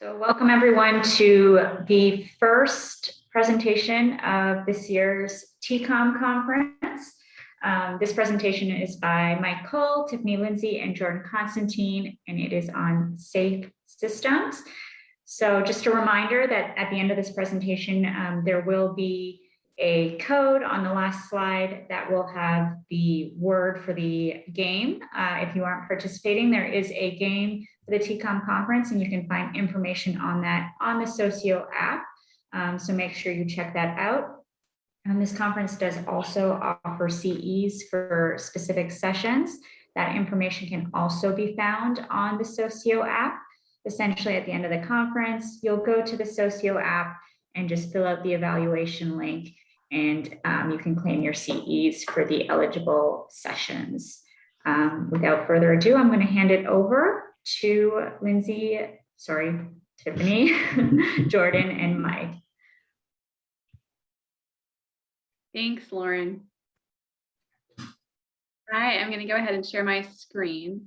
So welcome everyone to the first presentation of this year's TCOM conference. This presentation is by Mike Cull, Tiffany, Lindsey, and Jordan Constantine, and it is on safe systems. So just a reminder that at the end of this presentation, there will be a code on the last slide that will have the word for the game. If you aren't participating, there is a game for the TCOM conference, and you can find information on that on the Socio app. So make sure you check that out. And this conference does also offer CEs for specific sessions. That information can also be found on the Socio app. Essentially, at the end of the conference, you'll go to the Socio app and just fill out the evaluation link, and you can claim your CEs for the eligible sessions. Without further ado, I'm going to hand it over to Tiffany, Jordan, and Mike. Thanks, Lauren. All right, I'm going to go ahead and share my screen.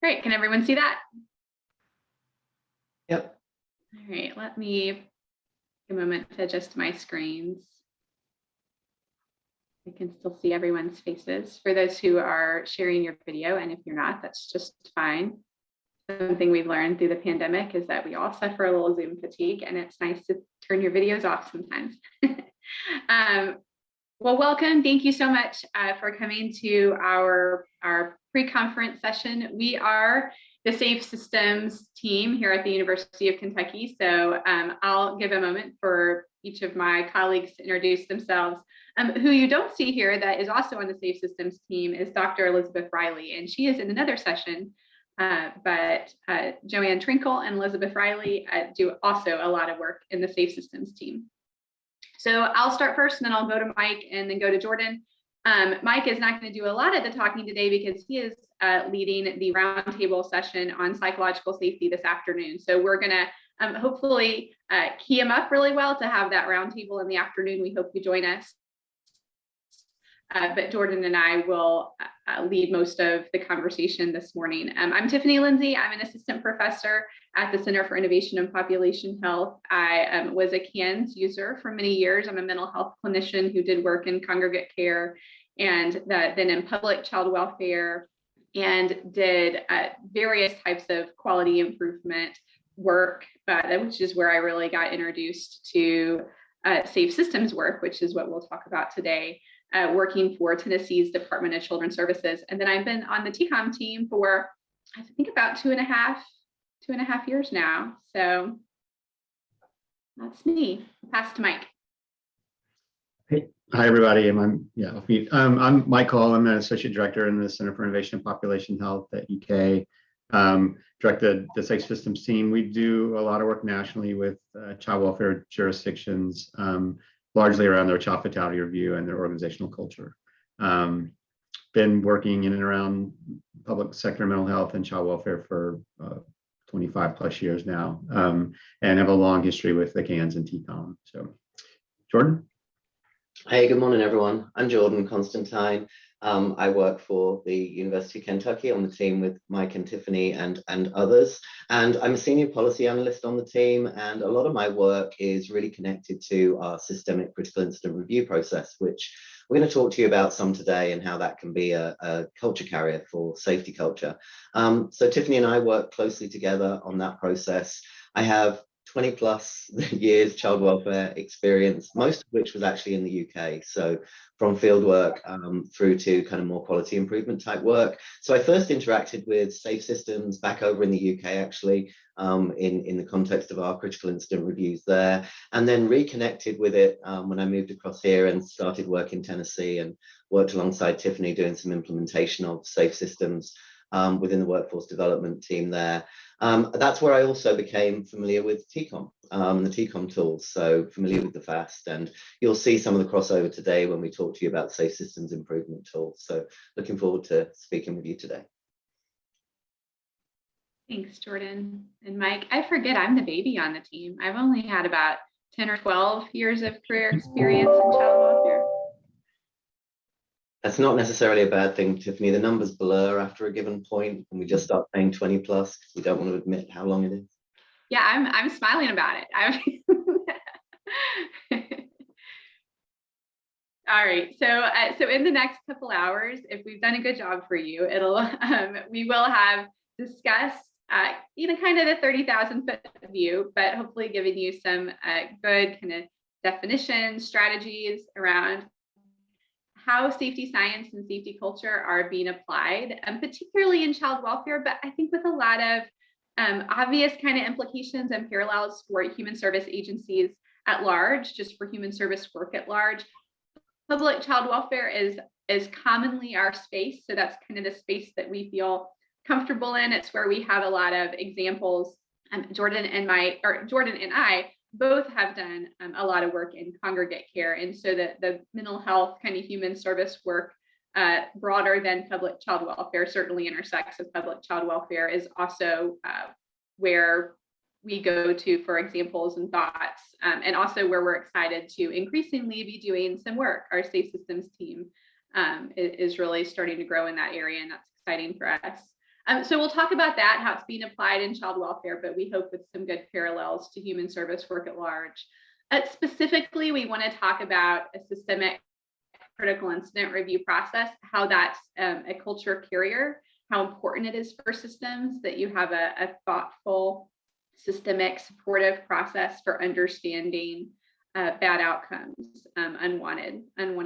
Great, can everyone see that? Yep. All right, let me take a moment to adjust my screens. I can still see everyone's faces for those who are sharing your video, and if you're not, that's just fine. Something we've learned through the pandemic is that we all suffer a little Zoom fatigue, and it's nice to turn your videos off sometimes. Well, welcome. Thank you so much for coming to our pre-conference session. We are the Safe Systems team here at the University of Kentucky. So I'll give a moment for each of my colleagues to introduce themselves. Who you don't see here that is also on the Safe Systems team is Dr. Elizabeth Riley, and she is in another session. But Joanne Trinkle and Elizabeth Riley do also a lot of work in the Safe Systems team. So I'll start first, and then I'll go to Mike and then go to Jordan. Mike is not going to do a lot of the talking today because he is leading the roundtable session on psychological safety this afternoon. So we're going to hopefully key him up really well to have that roundtable in the afternoon. We hope you join us. But Jordan and I will lead most of the conversation this morning. I'm Tiffany Lindsey. I'm an assistant professor at the Center for Innovation and Population Health. I was a CANS user for many years. I'm a mental health clinician who did work in congregate care and then in public child welfare, and did various types of quality improvement work, which is where I really got introduced to safe systems work, which is what we'll talk about today. Working for Tennessee's Department of Children's Services. And then I've been on the TCOM team for, I think, about two and a half years now. So that's me. I'll pass to Mike. Hey, hi, everybody. I'm Mike Cull. I'm an associate director in the Center for Innovation and Population Health at UK. Directed the Safe Systems team. We do a lot of work nationally with child welfare jurisdictions, largely around their child fatality review and their organizational culture. Been working in and around public sector mental health and child welfare for 25 plus years now, and have a long history with the CANS and TCOM. So, Jordan? Hey, good morning, everyone. I'm Jordan Constantine. I work for the University of Kentucky on the team with Mike and Tiffany and others. And I'm a senior policy analyst on the team. And a lot of my work is really connected to our systemic critical incident review process, which we're going to talk to you about some today and how that can be a culture carrier for safety culture. So Tiffany and I work closely together on that process. I have 20 plus years child welfare experience, most of which was actually in the UK. So from field work through to kind of more quality improvement type work. So I first interacted with safe systems back over in the UK, actually, in the context of our critical incident reviews there, and then reconnected with it when I moved across here and started work in Tennessee and worked alongside Tiffany doing some implementation of safe systems within the workforce development team there. That's where I also became familiar with TCOM, the TCOM tools, so familiar with the FAST, and you'll see some of the crossover today when we talk to you about safe systems improvement tools. So looking forward to speaking with you today. Thanks, Jordan. And Mike, I forget I'm the baby on the team. I've only had about 10 or 12 years of career experience in child welfare. That's not necessarily a bad thing, Tiffany. The numbers blur after a given point, and we just start saying 20 plus because we don't want to admit how long it is. Yeah, I'm smiling about it. All right, so in the next couple hours, if we've done a good job for you, we will have discussed kind of the 30,000-foot view, but hopefully giving you some good kind of definitions, strategies around how safety science and safety culture are being applied, particularly in child welfare, but I think with a lot of obvious kind of implications and parallels for human service agencies at large, just for human service work at large. Public child welfare is commonly our space. So that's kind of the space that we feel comfortable in. It's where we have a lot of examples. Jordan and I both have done a lot of work in congregate care. And so the mental health kind of human service work broader than public child welfare certainly intersects with public child welfare is also where we go to for examples and thoughts, and also where we're excited to increasingly be doing some work. Our Safe Systems team is really starting to grow in that area, and that's exciting for us. So we'll talk about that, how it's being applied in child welfare, but we hope with some good parallels to human service work at large. Specifically, we want to talk about a systemic critical incident review process, how that's a culture carrier, how important it is for systems that you have a thoughtful, systemic, supportive process for understanding bad outcomes, unwanted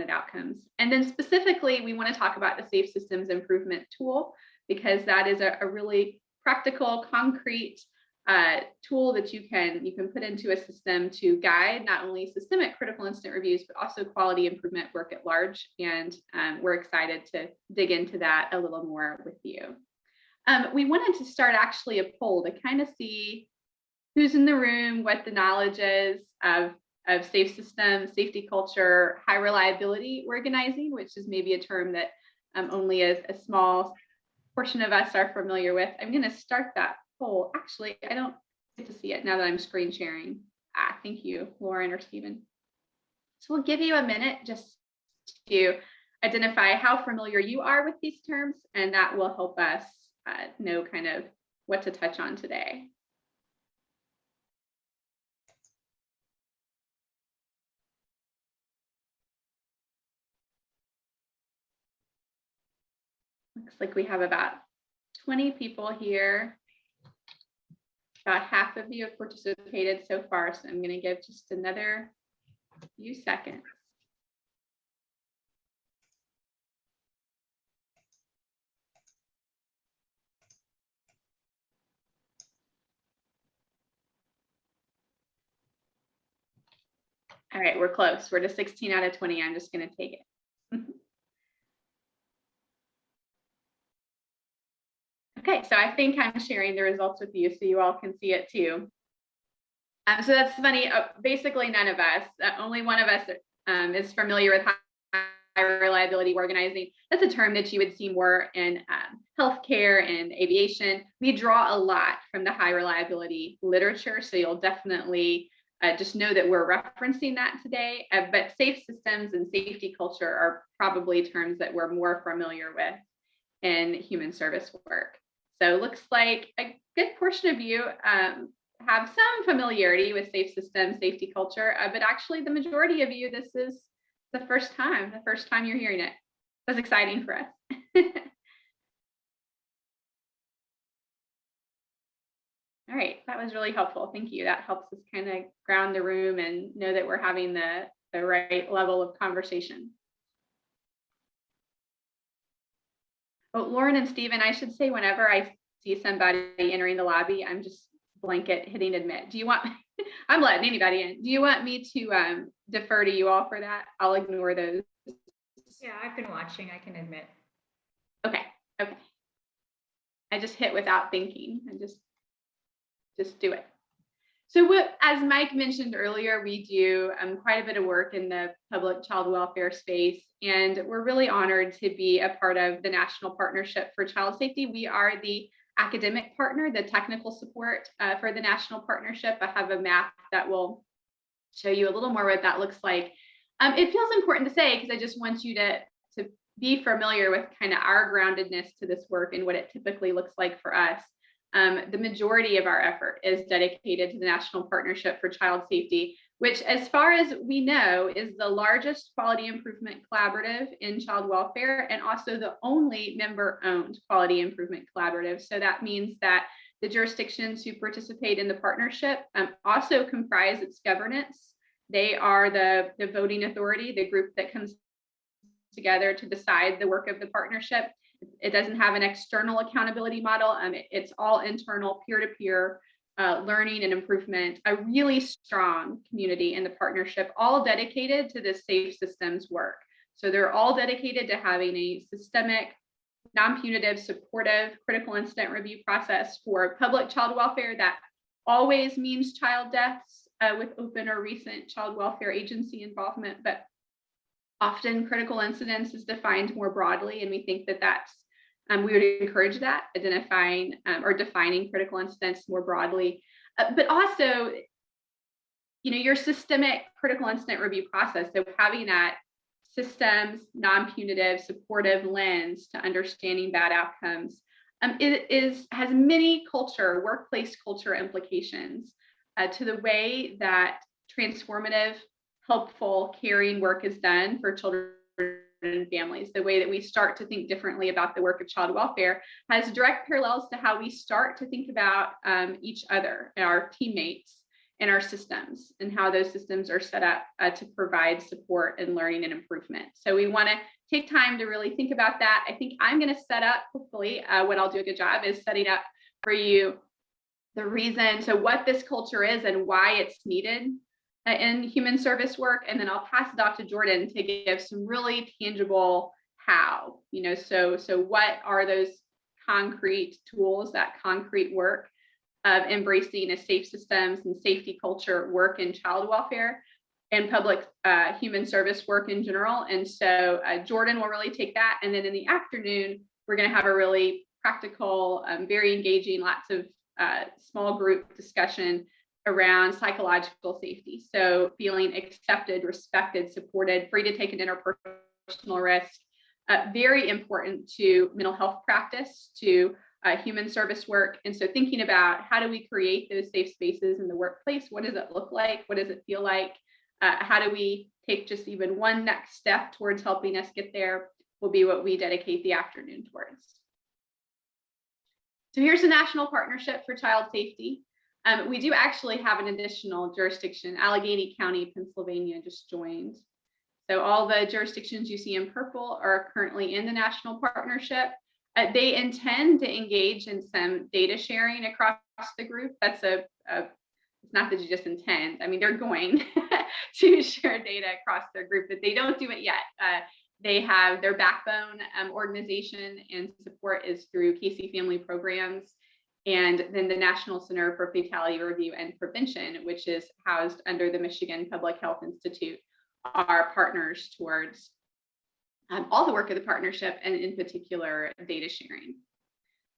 outcomes. And then specifically, we want to talk about the Safe Systems Improvement Tool, because that is a really practical, concrete tool that you can put into a system to guide not only systemic critical incident reviews, but also quality improvement work at large. And we're excited to dig into that a little more with you. We wanted to start actually a poll to kind of see who's in the room, what the knowledge is of safe systems, safety culture, high reliability organizing, which is maybe a term that only a small portion of us are familiar with. I'm going to start that poll. Actually, I don't get to see it now that I'm screen sharing. Thank you, Lauren or Stephen. So we'll give you a minute just to identify how familiar you are with these terms, and that will help us know kind of what to touch on today. Looks like we have about 20 people here. About half of you have participated so far, so I'm going to give just another few seconds. All right, we're close. We're to 16 out of 20. I'm just going to take it. Okay, so I think I'm sharing the results with you so you all can see it too. So that's funny. Basically, none of us, only one of us is familiar with high reliability organizing. That's a term that you would see more in healthcare and aviation. We draw a lot from the high reliability literature, so you'll definitely just know that we're referencing that today. But safe systems and safety culture are probably terms that we're more familiar with in human service work. So it looks like a good portion of you have some familiarity with safe systems, safety culture, but actually the majority of you, this is the first time you're hearing it. That's exciting for us. All right, that was really helpful. Thank you. That helps us kind of ground the room and know that we're having the right level of conversation. Oh, Lauren and Stephen, I should say whenever I see somebody entering the lobby, I'm just blanket hitting admit. Do you want, I'm letting anybody in. Do you want me to defer to you all for that? I'll ignore those. Yeah, I've been watching, I can admit. Okay. I just hit without thinking and just do it. So as Mike mentioned earlier, we do quite a bit of work in the public child welfare space, and we're really honored to be a part of the National Partnership for Child Safety. We are the academic partner, the technical support for the National Partnership. I have a map that will show you a little more what that looks like. It feels important to say because I just want you to be familiar with kind of our groundedness to this work and what it typically looks like for us. The majority of our effort is dedicated to the National Partnership for Child Safety, which, as far as we know, is the largest quality improvement collaborative in child welfare and also the only member-owned quality improvement collaborative. So that means that the jurisdictions who participate in the partnership also comprise its governance. They are the voting authority, the group that comes together to decide the work of the partnership. It doesn't have an external accountability model. It's all internal, peer-to-peer learning and improvement, a really strong community in the partnership, all dedicated to this safe systems work. So they're all dedicated to having a systemic, non-punitive, supportive, critical incident review process for public child welfare that always means child deaths with open or recent child welfare agency involvement, but often critical incidents is defined more broadly, and we think that that's we would encourage that, identifying or defining critical incidents more broadly, but also, your systemic critical incident review process. So having that systems, non-punitive, supportive lens to understanding bad outcomes has many workplace culture implications to the way that transformative, helpful, caring work is done for children and families. The way that we start to think differently about the work of child welfare has direct parallels to how we start to think about each other, our teammates, and our systems, and how those systems are set up to provide support and learning and improvement. So we want to take time to really think about that. I think I'm going to set up, hopefully, what I'll do a good job is setting up for you the reason, so what this culture is and why it's needed in human service work, and then I'll pass it off to Jordan to give some really tangible how, so what are those concrete tools, that concrete work of embracing a safe systems and safety culture work in child welfare and public human service work in general. And so Jordan will really take that, and then in the afternoon, we're going to have a really practical, very engaging, lots of small group discussion around psychological safety. So feeling accepted, respected, supported, free to take an interpersonal risk, very important to mental health practice, to human service work. And so thinking about how do we create those safe spaces in the workplace? What does it look like? What does it feel like? How do we take just even one next step towards helping us get there will be what we dedicate the afternoon towards. So here's the National Partnership for Child Safety. We do actually have an additional jurisdiction. Allegheny County, Pennsylvania just joined. So all the jurisdictions you see in purple are currently in the National Partnership. They intend to engage in some data sharing across the group. That's it's not that you just intend. I mean, they're going to share data across their group, but they don't do it yet. They have their backbone organization and support is through Casey Family Programs, and then the National Center for Fatality Review and Prevention, which is housed under the Michigan Public Health Institute, are partners towards all the work of the partnership, and in particular, data sharing.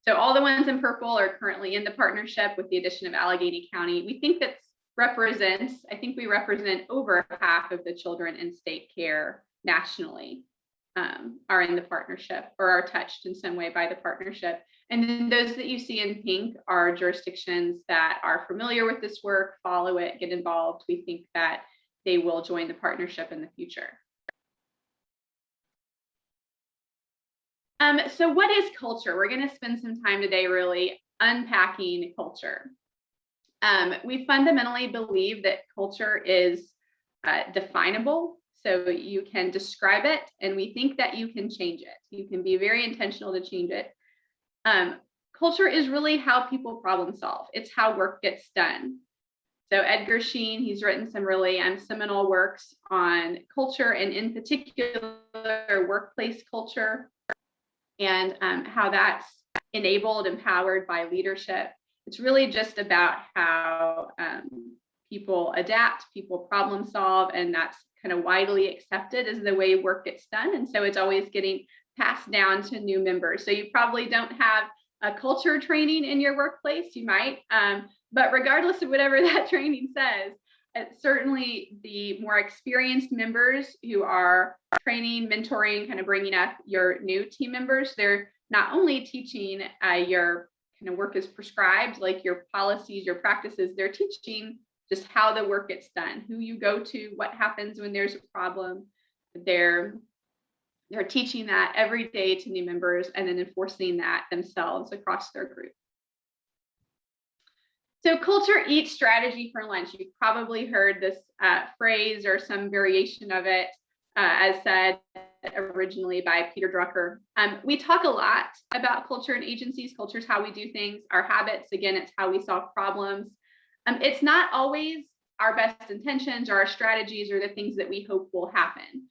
So all the ones in purple are currently in the partnership with the addition of Allegheny County. We think that I think we represent over half of the children in state care nationally are in the partnership or are touched in some way by the partnership. And then those that you see in pink are jurisdictions that are familiar with this work, follow it, get involved. We think that they will join the partnership in the future. So what is culture? We're going to spend some time today really unpacking culture. We fundamentally believe that culture is definable. So you can describe it, and we think that you can change it. You can be very intentional to change it. Culture is really how people problem solve. It's how work gets done. So Edgar Sheen, he's written some really seminal works on culture, and in particular workplace culture, and how that's enabled, empowered by leadership. It's really just about how people adapt, people problem solve, and that's kind of widely accepted as the way work gets done. And so it's always getting passed down to new members. So you probably don't have a culture training in your workplace, you might, but regardless of whatever that training says, certainly the more experienced members who are training, mentoring, kind of bringing up your new team members, they're not only teaching your kind of work as prescribed, like your policies, your practices, they're teaching just how the work gets done, who you go to, what happens when there's a problem. They're teaching that every day to new members and then enforcing that themselves across their group. So culture eats strategy for lunch. You've probably heard this phrase or some variation of it, as said originally by Peter Drucker. We talk a lot about culture in agencies. Culture is how we do things. Our habits, again, it's how we solve problems. It's not always our best intentions or our strategies or the things that we hope will happen.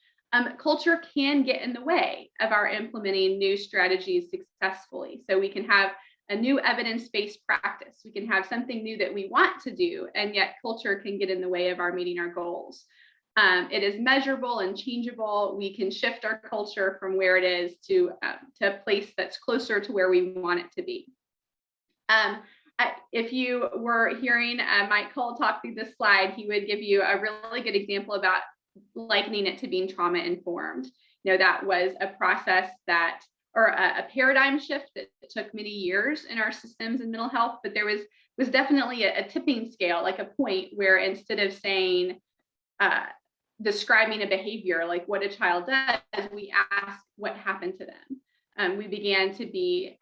Culture can get in the way of our implementing new strategies successfully. So we can have a new evidence-based practice. We can have something new that we want to do, and yet culture can get in the way of our meeting our goals. It is measurable and changeable. We can shift our culture from where it is to a place that's closer to where we want it to be. If you were hearing Mike Cull talk through this slide, he would give you a really good example about likening it to being trauma informed. You know, that was a process that, or a paradigm shift that took many years in our systems in mental health, but there was definitely a tipping scale, like a point where instead of saying, describing a behavior like what a child does, we ask what happened to them. We began to be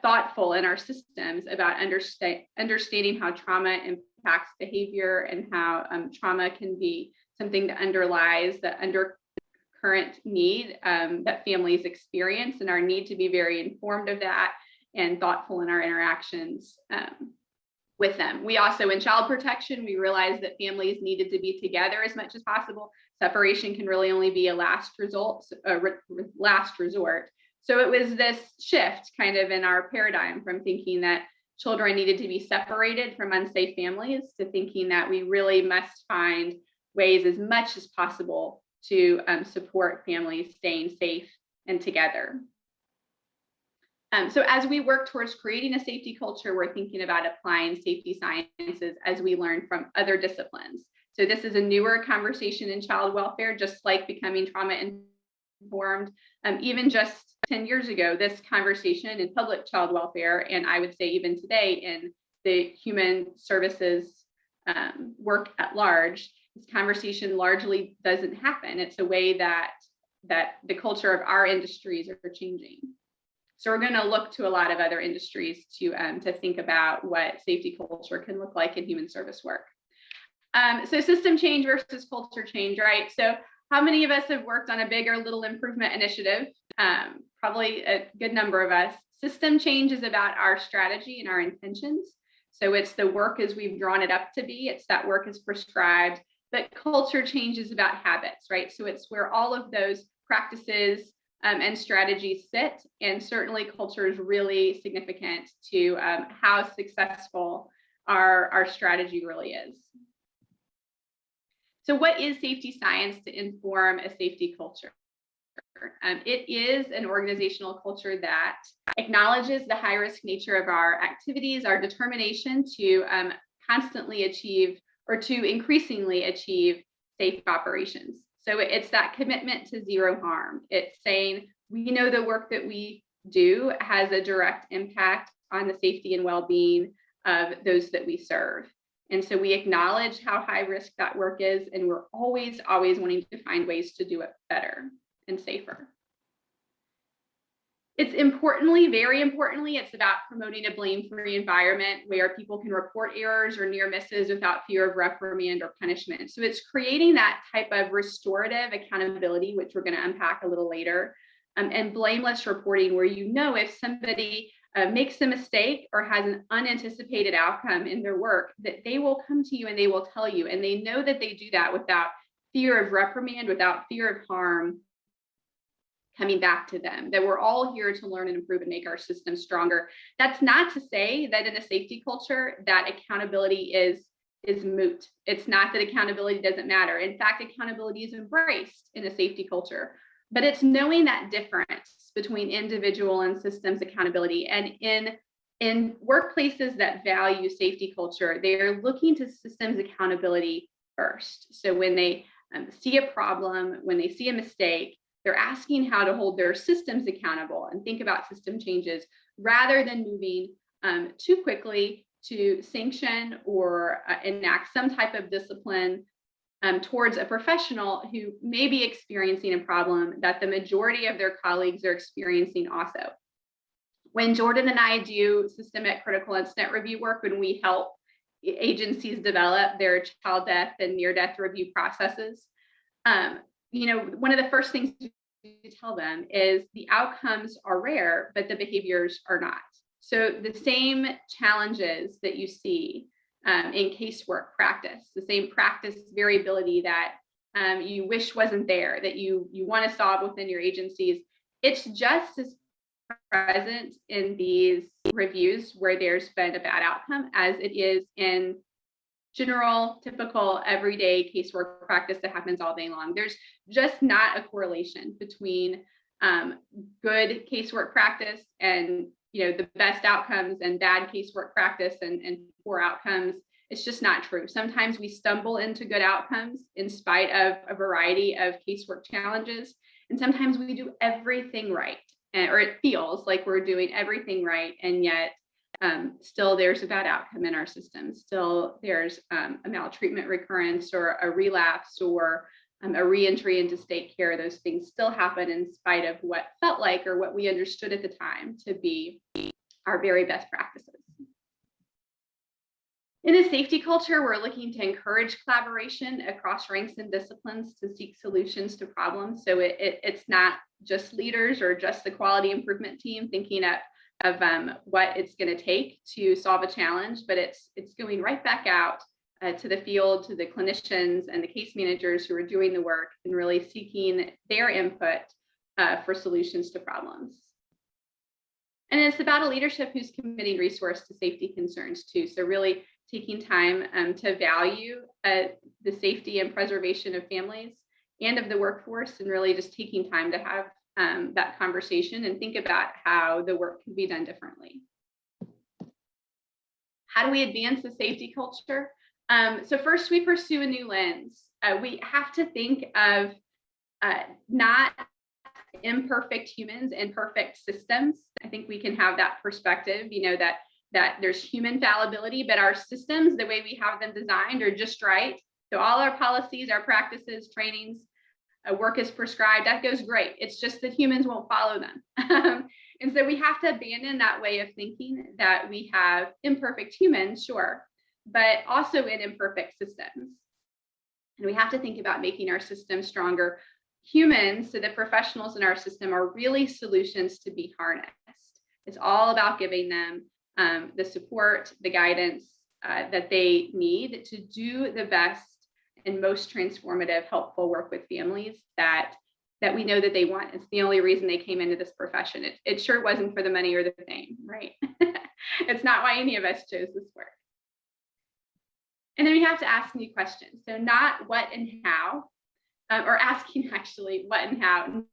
thoughtful in our systems about understanding how trauma impacts behavior and how trauma can be something that underlies the undercurrent need that families experience, and our need to be very informed of that and thoughtful in our interactions with them. We also, in child protection, we realized that families needed to be together as much as possible. Separation can really only be a last resort. So it was this shift kind of in our paradigm from thinking that children needed to be separated from unsafe families to thinking that we really must find ways as much as possible to support families staying safe and together. So as we work towards creating a safety culture, we're thinking about applying safety sciences as we learn from other disciplines. So this is a newer conversation in child welfare, just like becoming trauma informed. Even just 10 years ago, this conversation in public child welfare, and I would say even today in the human services work at large, this conversation largely doesn't happen. It's a way that the culture of our industries are changing. So we're going to look to a lot of other industries to think about what safety culture can look like in human service work. So system change versus culture change, right? So how many of us have worked on a big or little improvement initiative? Probably a good number of us. System change is about our strategy and our intentions. So it's the work as we've drawn it up to be. It's that work is prescribed. But culture change is about habits, right? So it's where all of those practices and strategies sit. And certainly culture is really significant to how successful our strategy really is. So what is safety science to inform a safety culture? It is an organizational culture that acknowledges the high-risk nature of our activities, our determination to constantly achieve or to increasingly achieve safe operations. So it's that commitment to zero harm. It's saying we know the work that we do has a direct impact on the safety and well-being of those that we serve. And so we acknowledge how high risk that work is, and we're always wanting to find ways to do it better and safer. It's very importantly, it's about promoting a blame-free environment where people can report errors or near misses without fear of reprimand or punishment. So it's creating that type of restorative accountability, which we're going to unpack a little later, and blameless reporting, where you know if somebody makes a mistake or has an unanticipated outcome in their work, that they will come to you and they will tell you, and they know that they do that without fear of reprimand, without fear of harm coming back to them, that we're all here to learn and improve and make our system stronger. That's not to say that in a safety culture that accountability is moot. It's not that accountability doesn't matter. In fact, accountability is embraced in a safety culture, but it's knowing that difference between individual and systems accountability. And in workplaces that value safety culture, they're looking to systems accountability first. So when they see a problem, when they see a mistake, they're asking how to hold their systems accountable and think about system changes rather than moving too quickly to sanction or enact some type of discipline towards a professional who may be experiencing a problem that the majority of their colleagues are experiencing also. When Jordan and I do systemic critical incident review work, when we help agencies develop their child death and near-death review processes, one of the first things we tell them is the outcomes are rare, but the behaviors are not. So the same challenges that you see in casework practice, the same practice variability that you wish wasn't there, that you want to solve within your agencies, it's just as present in these reviews where there's been a bad outcome as it is in general, typical, everyday casework practice that happens all day long. There's just not a correlation between good casework practice and the best outcomes and bad casework practice and poor outcomes. It's just not true. Sometimes we stumble into good outcomes in spite of a variety of casework challenges. And sometimes we do everything right, or it feels like we're doing everything right. And yet still there's a bad outcome in our system. Still there's a maltreatment recurrence or a relapse or a reentry into state care. Those things still happen in spite of what felt like or what we understood at the time to be our very best practices. In a safety culture, we're looking to encourage collaboration across ranks and disciplines to seek solutions to problems. So it's not just leaders or just the quality improvement team thinking of what it's going to take to solve a challenge, but it's going right back out to the field, to the clinicians and the case managers who are doing the work and really seeking their input for solutions to problems. And it's about a leadership who's committing resource to safety concerns too. So really taking time to value the safety and preservation of families and of the workforce, and really just taking time to have that conversation and think about how the work can be done differently. How do we advance the safety culture? So first, we pursue a new lens. We have to think of not imperfect humans and perfect systems. I think we can have that perspective, that there's human fallibility, but our systems, the way we have them designed, are just right. So all our policies, our practices, trainings, work is prescribed, that goes great. It's just that humans won't follow them. And so we have to abandon that way of thinking that we have imperfect humans, sure, but also in imperfect systems. And we have to think about making our system stronger. Humans, so the professionals in our system, are really solutions to be harnessed. It's all about giving them the support, the guidance that they need to do the best and most transformative, helpful work with families that we know that they want. It's the only reason they came into this profession. It sure wasn't for the money or the fame, right? It's not why any of us chose this work. And then we have to ask new questions. So not what and how, or asking actually what and how,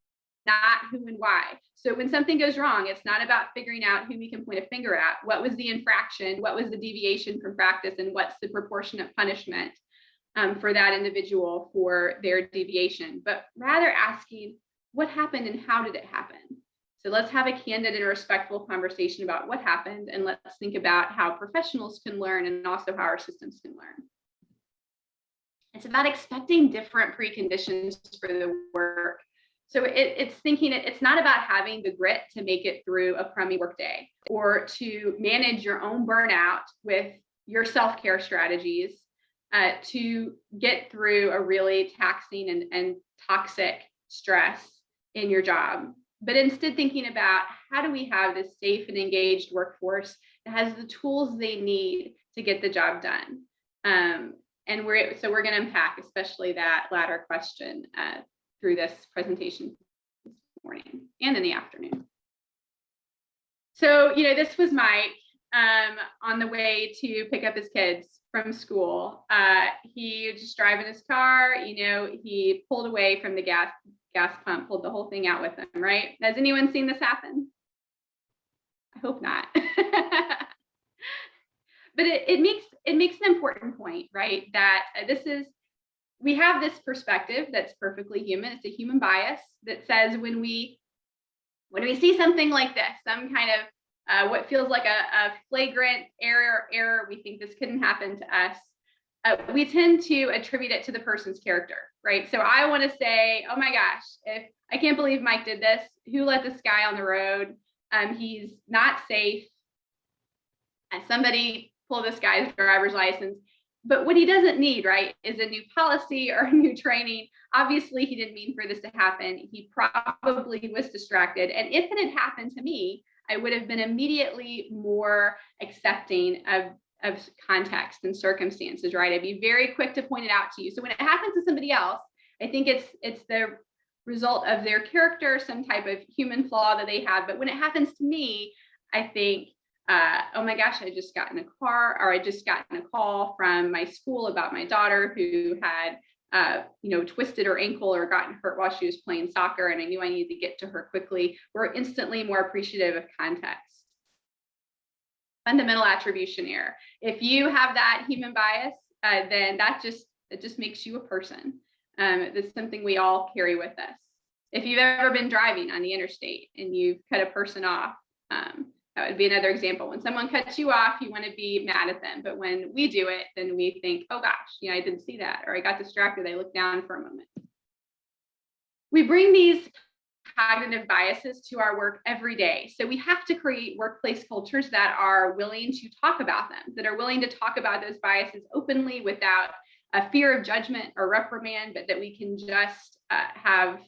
not who and why. So when something goes wrong, it's not about figuring out who we can point a finger at. What was the infraction? What was the deviation from practice? And what's the proportionate punishment for that individual for their deviation? But rather asking what happened and how did it happen? So let's have a candid and respectful conversation about what happened, and let's think about how professionals can learn and also how our systems can learn. It's about expecting different preconditions for the work. So it's thinking it's not about having the grit to make it through a crummy workday or to manage your own burnout with your self-care strategies to get through a really taxing and toxic stress in your job, but instead thinking about how do we have this safe and engaged workforce that has the tools they need to get the job done. And we're going to unpack especially that latter question through this presentation this morning and in the afternoon. So, this was Mike on the way to pick up his kids from school. He was just driving his car, he pulled away from the gas pump, pulled the whole thing out with him, right? Has anyone seen this happen? I hope not. But it makes an important point, right? That this is we have this perspective that's perfectly human. It's a human bias that says when we see something like this, some kind of what feels like a flagrant error, we think this couldn't happen to us. We tend to attribute it to the person's character, right? So I want to say, oh my gosh, if I can't believe Mike did this, who let this guy on the road? He's not safe. Somebody pull this guy's driver's license. But what he doesn't need, right, is a new policy or a new training. Obviously, he didn't mean for this to happen. He probably was distracted. And if it had happened to me, I would have been immediately more accepting of context and circumstances, right? I'd be very quick to point it out to you. So when it happens to somebody else, I think it's the result of their character, some type of human flaw that they have. But when it happens to me, I think, oh my gosh, I just got in a car, or I just got in a call from my school about my daughter who had, twisted her ankle or gotten hurt while she was playing soccer, and I knew I needed to get to her quickly. We're instantly more appreciative of context. Fundamental attribution error. If you have that human bias, then that just makes you a person. That's something we all carry with us. If you've ever been driving on the interstate and you've cut a person off, that would be another example. When someone cuts you off, you want to be mad at them. But when we do it, then we think, oh gosh, I didn't see that, or I got distracted. I looked down for a moment. We bring these cognitive biases to our work every day. So we have to create workplace cultures that are willing to talk about them, that are willing to talk about those biases openly without a fear of judgment or reprimand, but that we can just have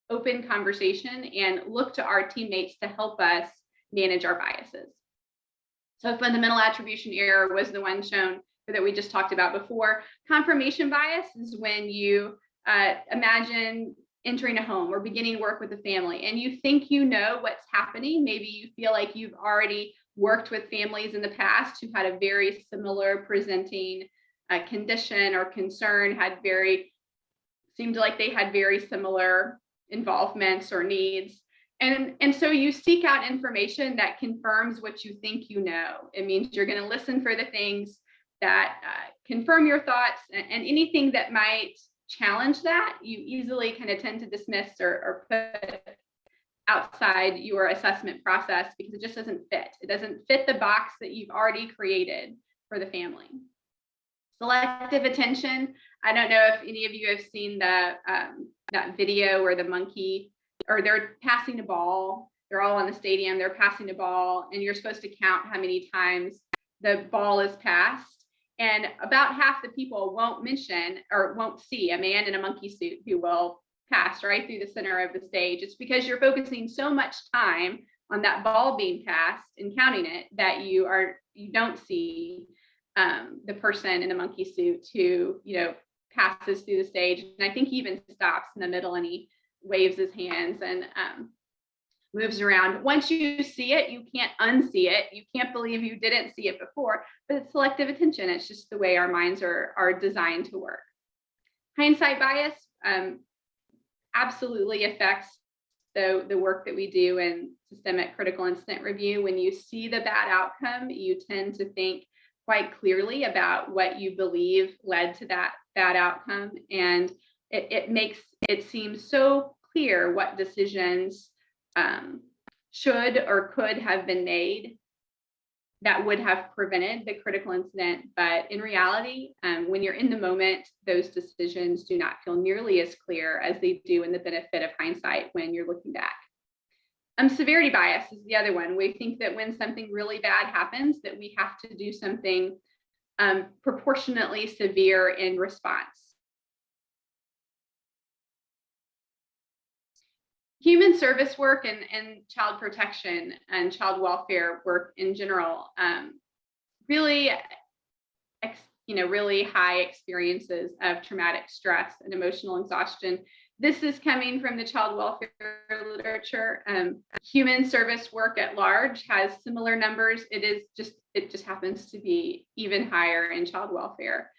open conversation and look to our teammates to help us manage our biases. So fundamental attribution error was the one shown that we just talked about before. Confirmation bias is when you imagine entering a home or beginning work with a family and you think you know what's happening. Maybe you feel like you've already worked with families in the past who had a very similar presenting condition or concern, seemed like they had very similar involvements or needs. And so you seek out information that confirms what you think you know. It means you're going to listen for the things that confirm your thoughts, and anything that might challenge that, you easily kind of tend to dismiss or put outside your assessment process because it just doesn't fit. It doesn't fit the box that you've already created for the family. Selective attention. I don't know if any of you have seen that video where the monkey, or they're passing a ball. They're all in the stadium. They're passing a ball, and you're supposed to count how many times the ball is passed. And about half the people won't mention or won't see a man in a monkey suit who will pass right through the center of the stage. It's because you're focusing so much time on that ball being passed and counting it that you don't see the person in the monkey suit who passes through the stage. And I think he even stops in the middle and he waves his hands and moves around. Once you see it, you can't unsee it. You can't believe you didn't see it before, but it's selective attention. It's just the way our minds are designed to work. Hindsight bias absolutely affects the work that we do in systemic critical incident review. When you see the bad outcome, you tend to think quite clearly about what you believe led to that bad outcome. And it makes it seem so clear what decisions should or could have been made that would have prevented the critical incident. But in reality, when you're in the moment, those decisions do not feel nearly as clear as they do in the benefit of hindsight when you're looking back. Severity bias is the other one. We think that when something really bad happens, that we have to do something proportionately severe in response. Human service work and child protection and child welfare work in general, really high experiences of traumatic stress and emotional exhaustion. This is coming from the child welfare literature. Human service work at large has similar numbers. It just happens to be even higher in child welfare.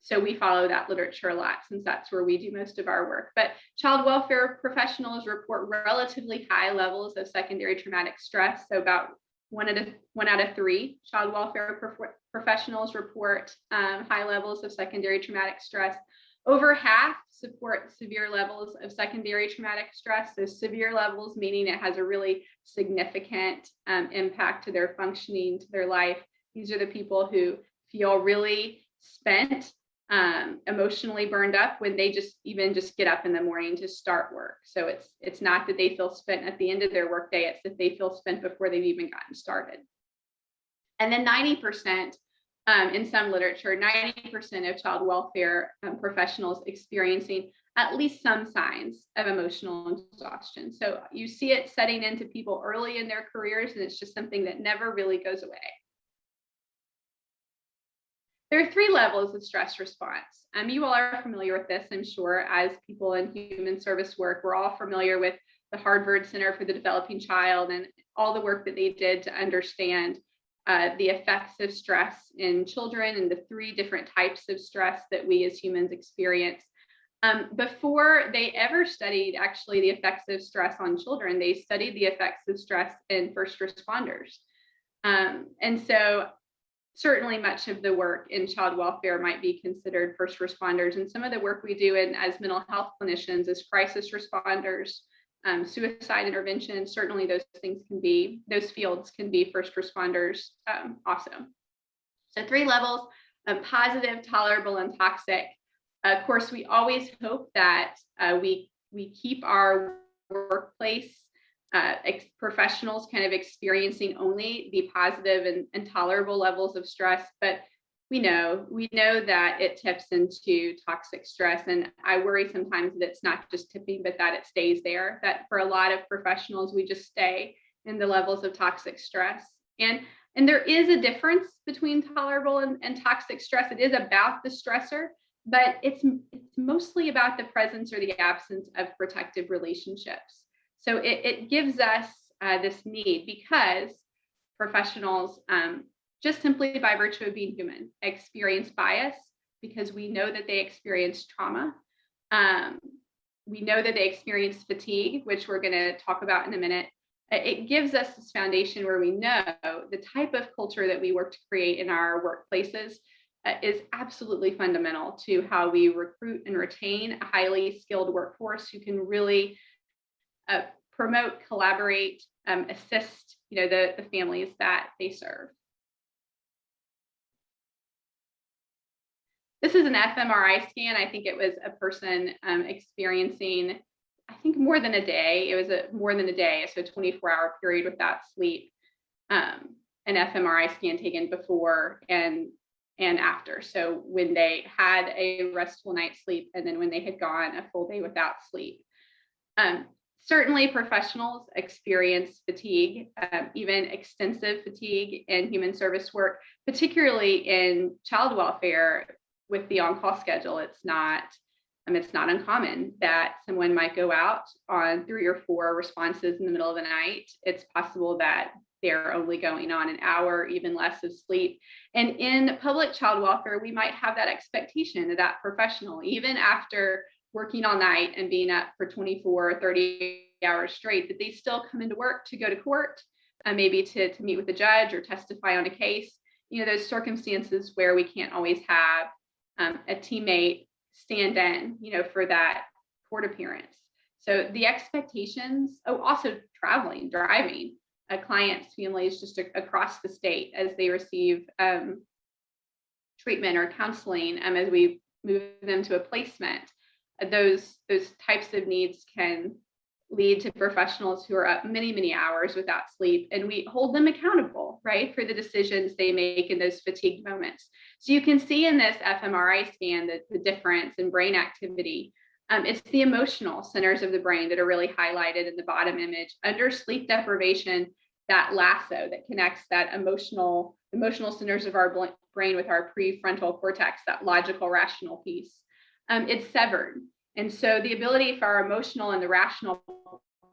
So we follow that literature a lot since that's where we do most of our work. But child welfare professionals report relatively high levels of secondary traumatic stress, so about 1 out of 3 child welfare professionals report high levels of secondary traumatic stress. Over half support severe levels of secondary traumatic stress. So severe levels meaning it has a really significant impact to their functioning, to their life. These are the people who feel really spent, emotionally burned up when they just get up in the morning to start work. So it's not that they feel spent at the end of their workday, it's that they feel spent before they've even gotten started. And then 90%, in some literature, 90% of child welfare professionals experiencing at least some signs of emotional exhaustion. So you see it setting into people early in their careers, and it's just something that never really goes away. There are 3 levels of stress response. You all are familiar with this, I'm sure, as people in human service work. We're all familiar with the Harvard Center for the Developing Child and all the work that they did to understand the effects of stress in children and the 3 different types of stress that we as humans experience. Before they ever studied actually the effects of stress on children, they studied the effects of stress in first responders. And so certainly much of the work in child welfare might be considered first responders. And some of the work we do as mental health clinicians is crisis responders, suicide intervention. Certainly those fields can be first responders also. So 3 levels: positive, tolerable, and toxic. Of course, we always hope that we keep our workplace professionals kind of experiencing only the positive and tolerable levels of stress, but we know that it tips into toxic stress. And I worry sometimes that it's not just tipping, but that it stays there, that for a lot of professionals, we just stay in the levels of toxic stress. And there is a difference between tolerable and toxic stress. It is about the stressor, but it's mostly about the presence or the absence of protective relationships. So it gives us this need, because professionals, just simply by virtue of being human, experience bias, because we know that they experience trauma. We know that they experience fatigue, which we're going to talk about in a minute. It gives us this foundation where we know the type of culture that we work to create in our workplaces is absolutely fundamental to how we recruit and retain a highly skilled workforce who can really promote, collaborate, assist, the families that they serve. This is an fMRI scan. I think it was a person experiencing, I think, more than a day. It was more than a day, so a 24-hour period without sleep. An fMRI scan taken before and after. So when they had a restful night's sleep, and then when they had gone a full day without sleep. Certainly professionals experience fatigue, even extensive fatigue in human service work, particularly in child welfare with the on-call schedule. It's not uncommon that someone might go out on 3 or 4 responses in the middle of the night. It's possible that they're only going on an hour, even less of sleep. And in public child welfare, we might have that expectation of that professional, even after working all night and being up for 24 or 30 hours straight, that they still come into work to go to court, maybe to meet with a judge or testify on a case. Those circumstances where we can't always have a teammate stand in, for that court appearance. So the expectations, also driving clients, families just across the state as they receive treatment or counseling, as we move them to a placement. Those types of needs can lead to professionals who are up many, many hours without sleep, and we hold them accountable, right, for the decisions they make in those fatigued moments. So you can see in this fMRI scan that the difference in brain activity. It's the emotional centers of the brain that are really highlighted in the bottom image. Under sleep deprivation, that lasso that connects that emotional centers of our brain with our prefrontal cortex, that logical, rational piece, it's severed. And so the ability for our emotional and the rational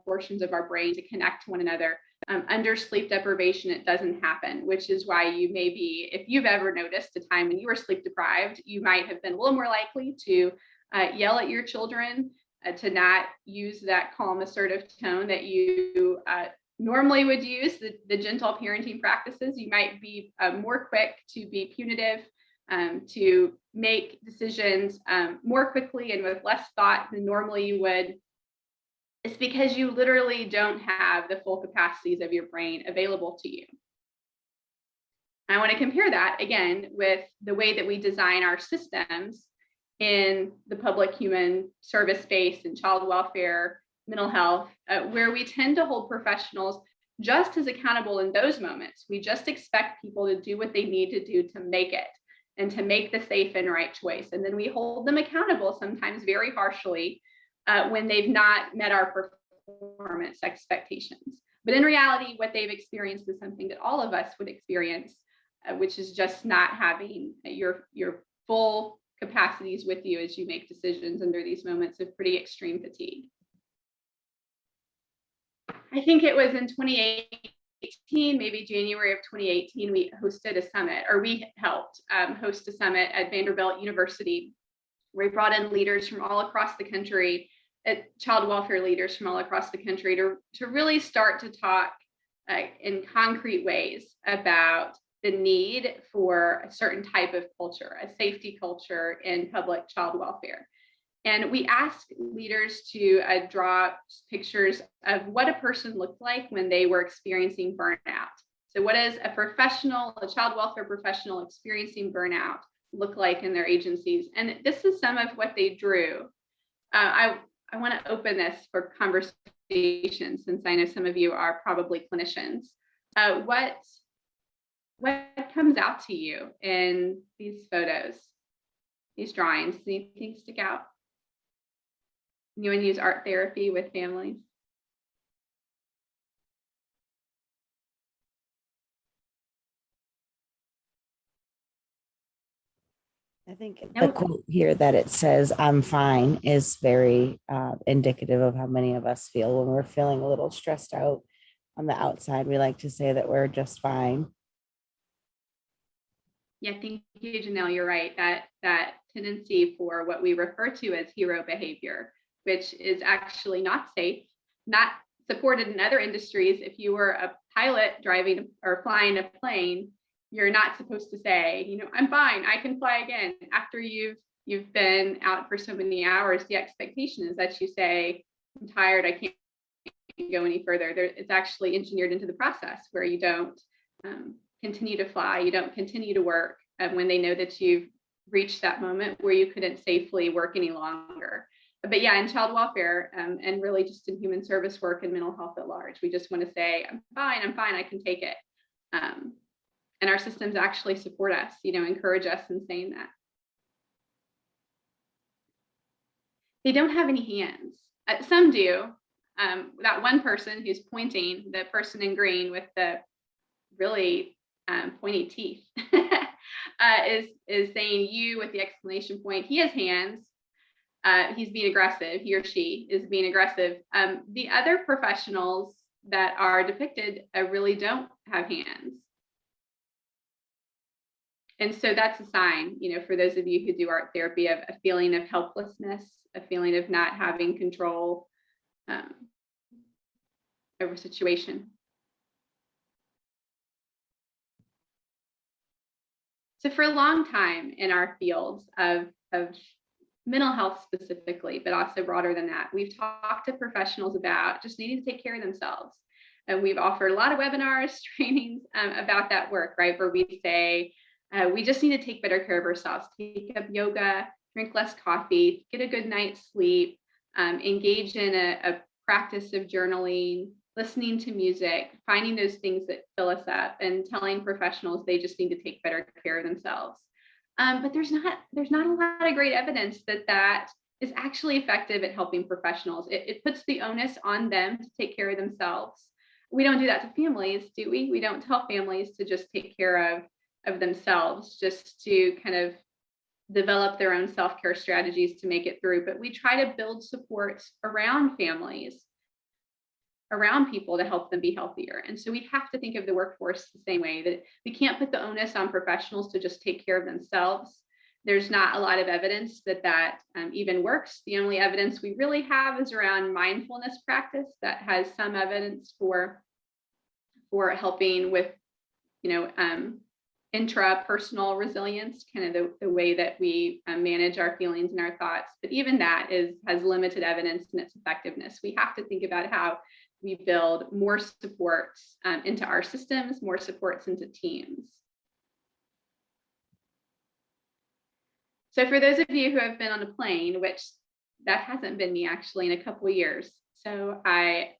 portions of our brain to connect to one another, under sleep deprivation, it doesn't happen, which is why you may be, if you've ever noticed a time when you were sleep deprived, you might have been a little more likely to yell at your children, to not use that calm, assertive tone that you normally would use, the gentle parenting practices. You might be more quick to be punitive, to make decisions more quickly and with less thought than normally you would. It's because you literally don't have the full capacities of your brain available to you. I want to compare that again with the way that we design our systems in the public human service space and child welfare, mental health, where we tend to hold professionals just as accountable in those moments. We just expect people to do what they need to do to make it and to make the safe and right choice. And then we hold them accountable, sometimes very harshly, when they've not met our performance expectations. But in reality, what they've experienced is something that all of us would experience, which is just not having your full capacities with you as you make decisions under these moments of pretty extreme fatigue. I think it was in 2018, maybe January of 2018, we hosted a summit, or we helped host a summit at Vanderbilt University, where we brought in leaders from all across the country, child welfare leaders from all across the country to really start to talk in concrete ways about the need for a certain type of culture, a safety culture in public child welfare. And we asked leaders to draw pictures of what a person looked like when they were experiencing burnout. So what does a child welfare professional experiencing burnout look like in their agencies? And this is some of what they drew. I want to open this for conversation, since I know some of you are probably clinicians. What comes out to you in these photos, these drawings? Anything stick out? Anyone use art therapy with families? I think the quote here that it says, "I'm fine," is very indicative of how many of us feel when we're feeling a little stressed out on the outside. We like to say that we're just fine. Yeah, thank you, Janelle. You're right. That tendency for what we refer to as hero behavior, which is actually not safe, not supported in other industries. If you were a pilot driving or flying a plane, you're not supposed to say, I'm fine, I can fly again. After you've been out for so many hours, the expectation is that you say, I'm tired, I can't go any further. It's actually engineered into the process where you don't continue to fly, you don't continue to work when they know that you've reached that moment where you couldn't safely work any longer. But yeah, in child welfare and really just in human service work and mental health at large, we just want to say, I'm fine, I can take it. And our systems actually support us, encourage us in saying that. They don't have any hands. Some do. That one person who's pointing, the person in green with the really pointy teeth, is saying you with the exclamation point. He has hands. He's being aggressive. He or she is being aggressive. The other professionals that are depicted really don't have hands. And so that's a sign, for those of you who do art therapy, of a feeling of helplessness, a feeling of not having control over a situation. So for a long time in our fields of mental health specifically, but also broader than that, we've talked to professionals about just needing to take care of themselves. And we've offered a lot of webinars, trainings about that work, right? Where we say, we just need to take better care of ourselves, take up yoga, drink less coffee, get a good night's sleep, engage in a practice of journaling, listening to music, finding those things that fill us up, and telling professionals they just need to take better care of themselves. But there's not a lot of great evidence that is actually effective at helping professionals. It puts the onus on them to take care of themselves. We don't do that to families, do we? We don't tell families to just take care of themselves, just to kind of develop their own self-care strategies to make it through. But we try to build supports around families, around people, to help them be healthier. And so we have to think of the workforce the same way, that we can't put the onus on professionals to just take care of themselves. There's not a lot of evidence that even works. The only evidence we really have is around mindfulness practice that has some evidence for for helping with, intrapersonal resilience, kind of the way that we manage our feelings and our thoughts. But even that has limited evidence in its effectiveness. We have to think about how we build more supports into our systems, more supports into teams. So for those of you who have been on a plane, which that hasn't been me actually in a couple of years, so I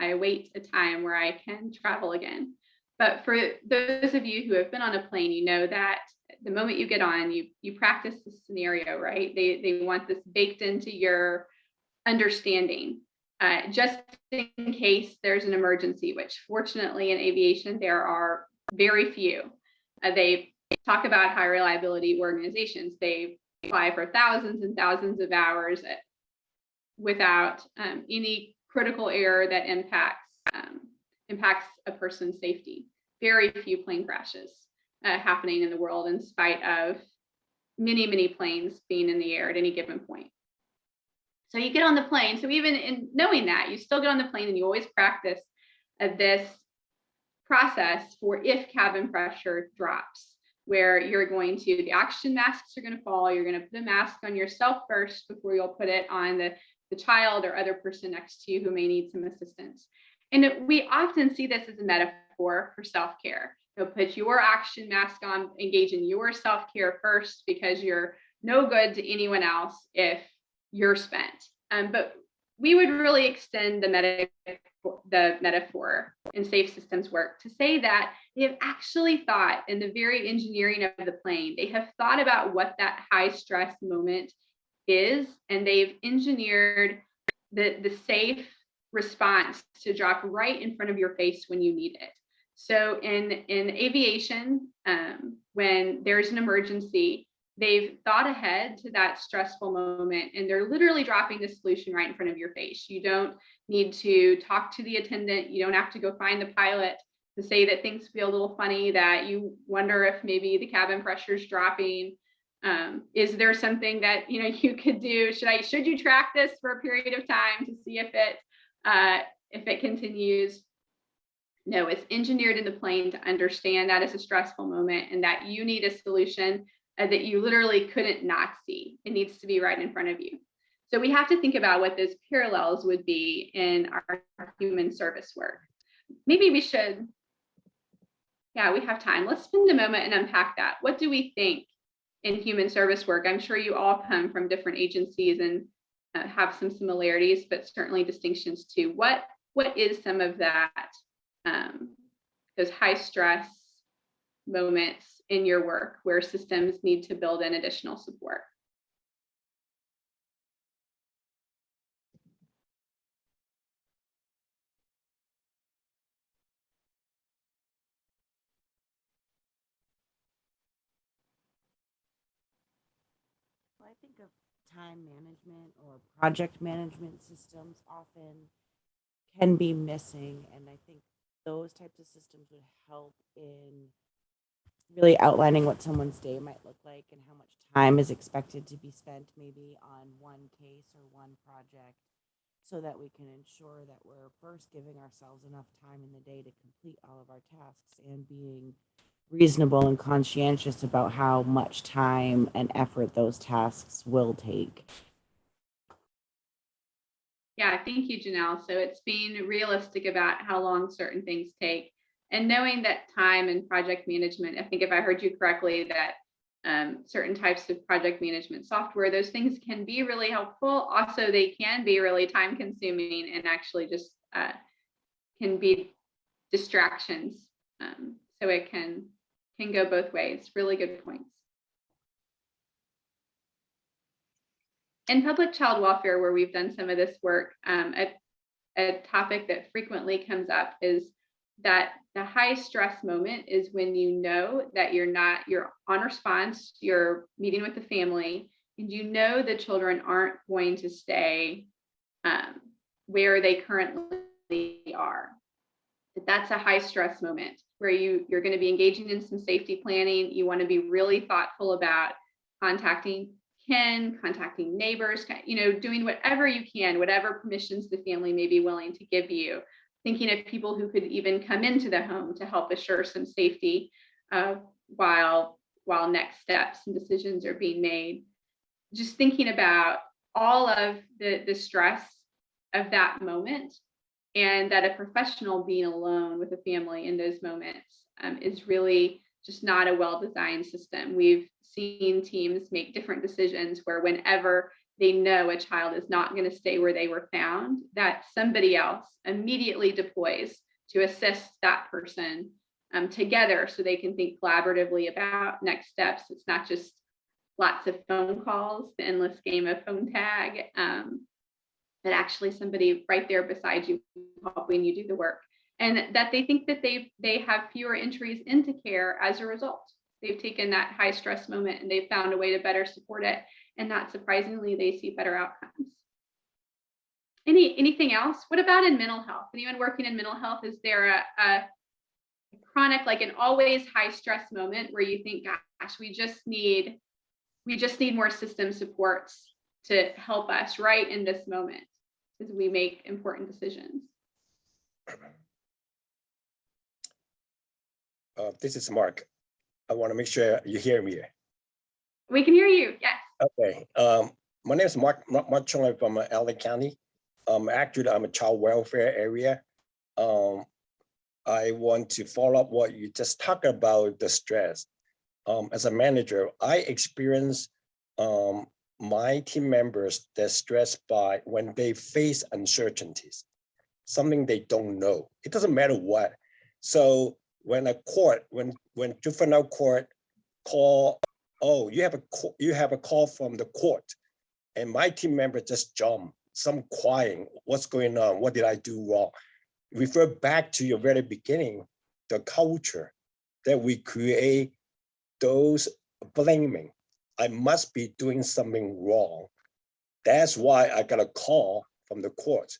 await a time where I can travel again. But for those of you who have been on a plane, you know that the moment you get on, you practice the scenario, right? They want this baked into your understanding, just in case there's an emergency, which fortunately in aviation, there are very few. They talk about high reliability organizations. They fly for thousands and thousands of hours without any critical error that impacts a person's safety. Very few plane crashes happening in the world, in spite of many, many planes being in the air at any given point. So you get on the plane. So even in knowing that, you still get on the plane and you always practice this process for if cabin pressure drops, where you're going to, the oxygen masks are going to fall. You're going to put a mask on yourself first before you'll put it on the child or other person next to you who may need some assistance. And we often see this as a metaphor for self-care. Put your oxygen mask on, engage in your self-care first, because you're no good to anyone else if you're spent. But we would really extend the metaphor in safe systems work to say that they have actually thought, in the very engineering of the plane, they have thought about what that high stress moment is, and they've engineered the safe response to drop right in front of your face when you need it. So in aviation, when there's an emergency, they've thought ahead to that stressful moment, and they're literally dropping the solution right in front of your face. You don't need to talk to the attendant. You don't have to go find the pilot to say that things feel a little funny, that you wonder if maybe the cabin pressure is dropping. Is there something that you could do? Should you track this for a period of time to see if it continues? No, it's engineered in the plane to understand that it's a stressful moment and that you need a solution that you literally couldn't not see. It needs to be right in front of you. So we have to think about what those parallels would be in our human service work. Maybe we should, we have time. Let's spend a moment and unpack that. What do we think in human service work? I'm sure you all come from different agencies and have some similarities, but certainly distinctions too. What is some of that, those high stress moments in your work where systems need to build in additional support? Well, I think of time management or project management systems often can be missing, and I think those types of systems would help in really outlining what someone's day might look like and how much time is expected to be spent maybe on one case or one project, so that we can ensure that we're first giving ourselves enough time in the day to complete all of our tasks and being reasonable and conscientious about how much time and effort those tasks will take. Yeah, thank you, Janelle. So it's being realistic about how long certain things take, and knowing that time and project management, I think if I heard you correctly, that certain types of project management software, those things can be really helpful. Also, they can be really time consuming and actually just can be distractions. So it can go both ways. Really good points. In public child welfare, where we've done some of this work, a topic that frequently comes up is that the high stress moment is when you know that you're on response, you're meeting with the family, and you know the children aren't going to stay where they currently are. That's a high stress moment where you're going to be engaging in some safety planning. You want to be really thoughtful about contacting kin, contacting neighbors, doing whatever you can, whatever permissions the family may be willing to give you thinking of people who could even come into the home to help assure some safety while next steps and decisions are being made. Just thinking about all of the stress of that moment, and that a professional being alone with a family in those moments is really just not a well-designed system. We've seen teams make different decisions where whenever they know a child is not going to stay where they were found, that somebody else immediately deploys to assist that person together so they can think collaboratively about next steps. It's not just lots of phone calls, the endless game of phone tag, but actually somebody right there beside you helping you do the work. And that they think that they have fewer entries into care as a result. They've taken that high stress moment and they've found a way to better support it. And not surprisingly, they see better outcomes. Anything else? What about in mental health? Anyone working in mental health, is there a chronic, like an always high stress moment where you think, gosh, we just need more system supports to help us right in this moment as we make important decisions? This is Mark. I want to make sure you hear me. We can hear you, yes. Okay. My name is Mark Chung. I'm from LA County. Actually, I'm a child welfare area. I want to follow up what you just talked about, the stress. As a manager, I experience my team members that stressed by when they face uncertainties, something they don't know. It doesn't matter what. So when a court, when juvenile court call, oh, you have a call from the court, and my team member just jump, some crying, what's going on? What did I do wrong? Refer back to your very beginning, the culture that we create, those blaming. I must be doing something wrong. That's why I got a call from the court,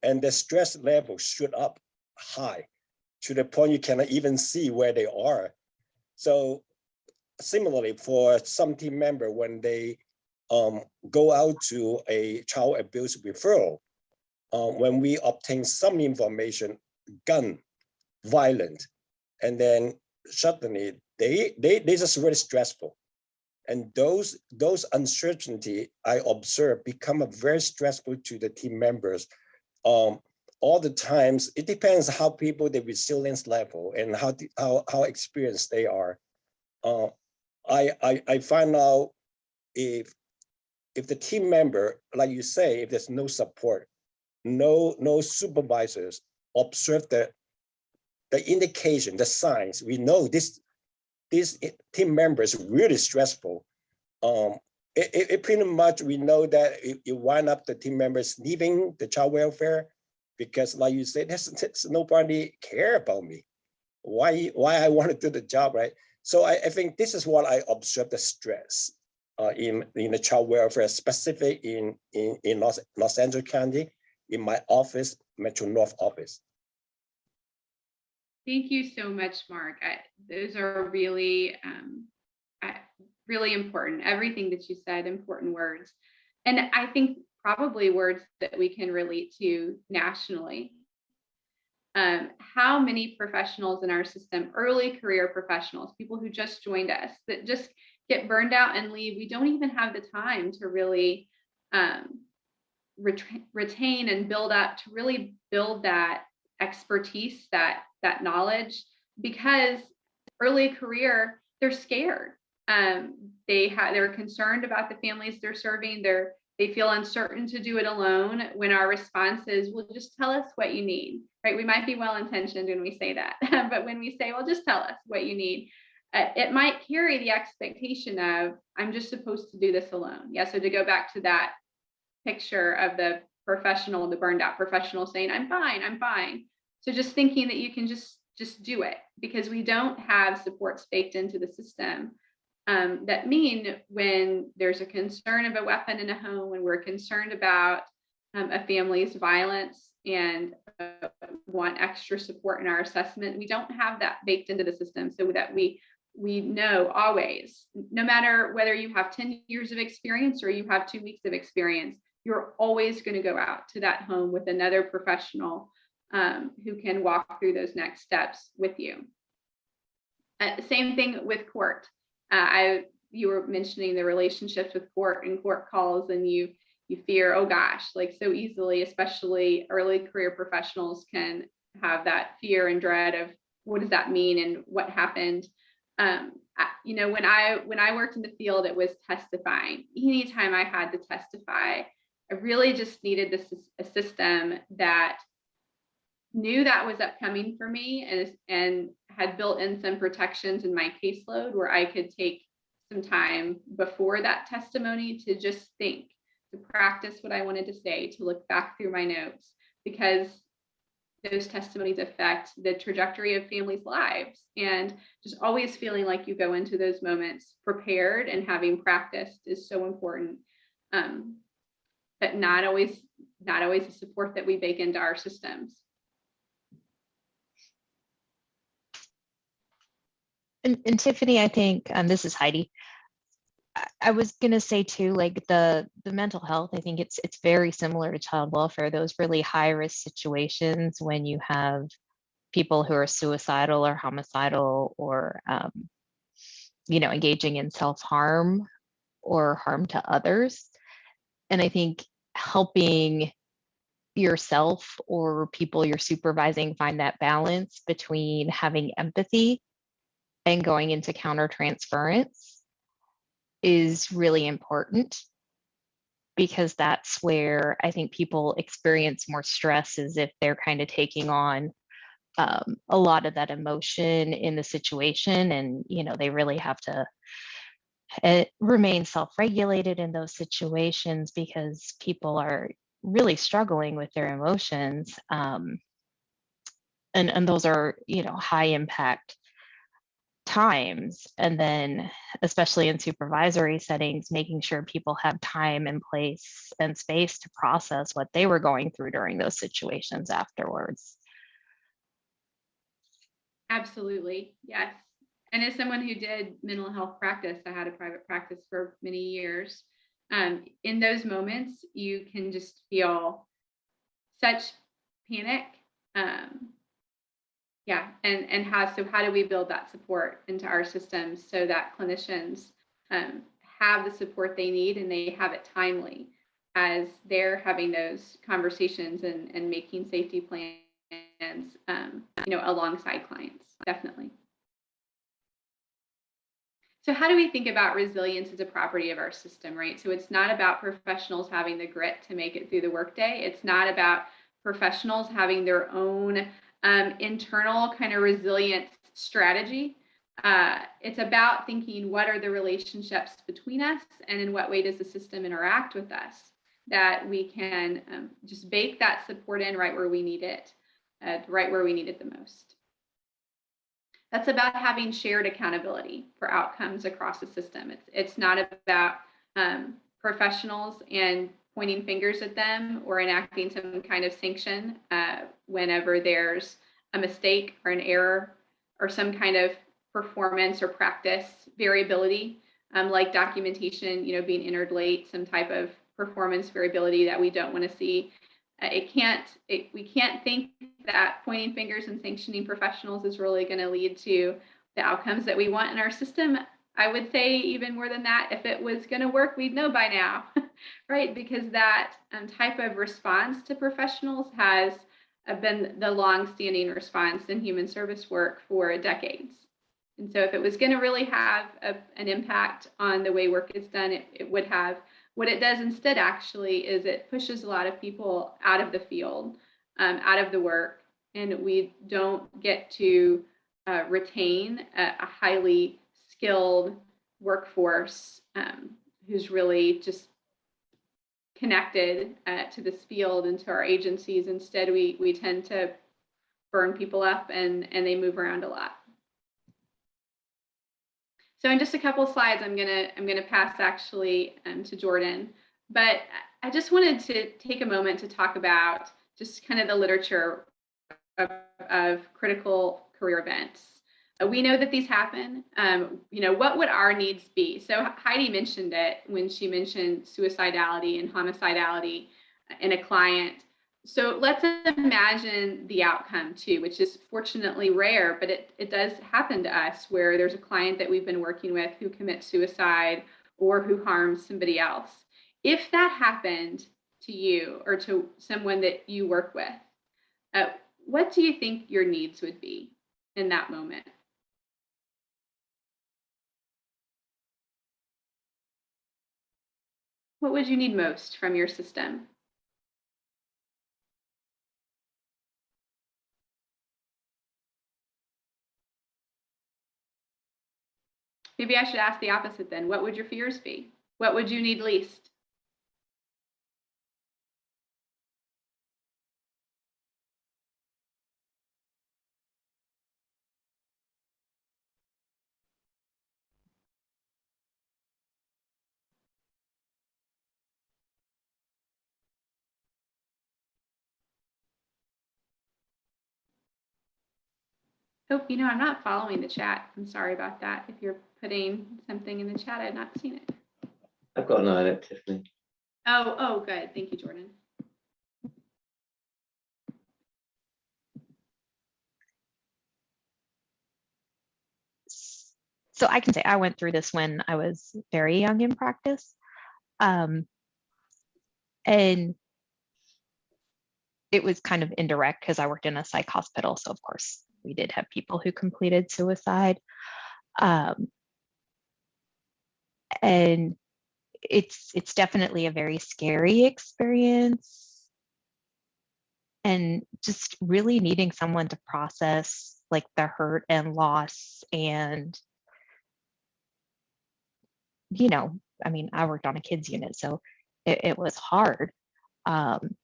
and the stress level shoot up high to the point you cannot even see where they are. So similarly, for some team member, when they go out to a child abuse referral, when we obtain some information, gun, violent, and then suddenly they just really stressful. And those uncertainty I observe become very stressful to the team members. All the times, it depends how people, the resilience level and how experienced they are. I find out if the team member, like you say, if there's no support, no supervisors, observe the indication, the signs, we know these team members really stressful. It pretty much, we know that it wind up the team members leaving the child welfare because, like you said, there's nobody care about me. Why I want to do the job, right? So I think this is what I observe, the stress in the child welfare, specific in Los Angeles County, in my office, Metro North office. Thank you so much, Mark. Those are really, really important. Everything that you said, important words. And I think probably words that we can relate to nationally. How many professionals in our system, early career professionals, people who just joined us, that just get burned out and leave. We don't even have the time to really retain and build up, to really build that expertise, that knowledge, because early career, they're scared. They're concerned about the families they're serving. They feel uncertain to do it alone, when our response is, well, just tell us what you need, right? We might be well-intentioned when we say that, but when we say, well, just tell us what you need, it might carry the expectation of, I'm just supposed to do this alone. Yeah, so to go back to that picture of the professional, the burned out professional saying, I'm fine. So just thinking that you can just do it, because we don't have supports baked into the system. That mean when there's a concern of a weapon in a home, when we're concerned about a family's violence and want extra support in our assessment, we don't have that baked into the system, so that we know always, no matter whether you have 10 years of experience or you have 2 weeks of experience, you're always going to go out to that home with another professional who can walk through those next steps with you. Same thing with court. You were mentioning the relationships with court and court calls, and you fear, oh gosh, like so easily, especially early career professionals can have that fear and dread of what does that mean and what happened. You know, when I worked in the field, it was testifying. Anytime I had to testify, I really just needed a system that knew that was upcoming for me and had built in some protections in my caseload where I could take some time before that testimony to just think, to practice what I wanted to say, to look back through my notes, because those testimonies affect the trajectory of families' lives. And just always feeling like you go into those moments prepared and having practiced is so important. But not always the support that we bake into our systems. And Tiffany, I think this is Heidi. I was gonna say too, like the mental health, I think it's very similar to child welfare, those really high risk situations when you have people who are suicidal or homicidal or you know, engaging in self-harm or harm to others. And I think helping yourself or people you're supervising find that balance between having empathy and going into countertransference is really important, because that's where I think people experience more stress, is if they're kind of taking on a lot of that emotion in the situation, and you know, they really have to remain self-regulated in those situations because people are really struggling with their emotions, and those are, you know, high impact times. And then especially in supervisory settings, making sure people have time and place and space to process what they were going through during those situations afterwards. Absolutely, yes. And as someone who did mental health practice, I had a private practice for many years. In those moments, you can just feel such panic. Yeah, and how do we build that support into our systems so that clinicians have the support they need and they have it timely as they're having those conversations and making safety plans, you know, alongside clients, definitely. So how do we think about resilience as a property of our system, right? So it's not about professionals having the grit to make it through the workday. It's not about professionals having their own internal kind of resilience strategy. It's about thinking, what are the relationships between us, and in what way does the system interact with us, that we can just bake that support in right where we need it, right where we need it the most. That's about having shared accountability for outcomes across the system. It's not about professionals and pointing fingers at them or enacting some kind of sanction whenever there's a mistake or an error or some kind of performance or practice variability, like documentation, you know, being entered late, some type of performance variability that we don't want to see. We can't think that pointing fingers and sanctioning professionals is really going to lead to the outcomes that we want in our system. I would say even more than that, if it was going to work, we'd know by now, right? Because that type of response to professionals has been the long-standing response in human service work for decades. And so if it was going to really have an impact on the way work is done, it would have. What it does instead actually is it pushes a lot of people out of the field, out of the work, and we don't get to retain a highly skilled workforce who's really just connected to this field and to our agencies. Instead, we tend to burn people up and they move around a lot. So in just a couple of slides, I'm gonna pass actually to Jordan, but I just wanted to take a moment to talk about just kind of the literature of critical career events. We know that these happen. You know, what would our needs be? So Heidi mentioned it when she mentioned suicidality and homicidality in a client. So let's imagine the outcome too, which is fortunately rare, but it does happen to us where there's a client that we've been working with who commits suicide or who harms somebody else. If that happened to you or to someone that you work with, what do you think your needs would be in that moment? What would you need most from your system? Maybe I should ask the opposite then. What would your fears be? What would you need least? Oh, I'm not following the chat. I'm sorry about that. If you're putting something in the chat, I've not seen it. I've got an eye on it, Tiffany. Oh, good. Thank you, Jordan. So I can say I went through this when I was very young in practice. And it was kind of indirect because I worked in a psych hospital. So of course we did have people who completed suicide. And it's definitely a very scary experience. And just really needing someone to process like the hurt and loss. And, I worked on a kids unit, so it was hard. And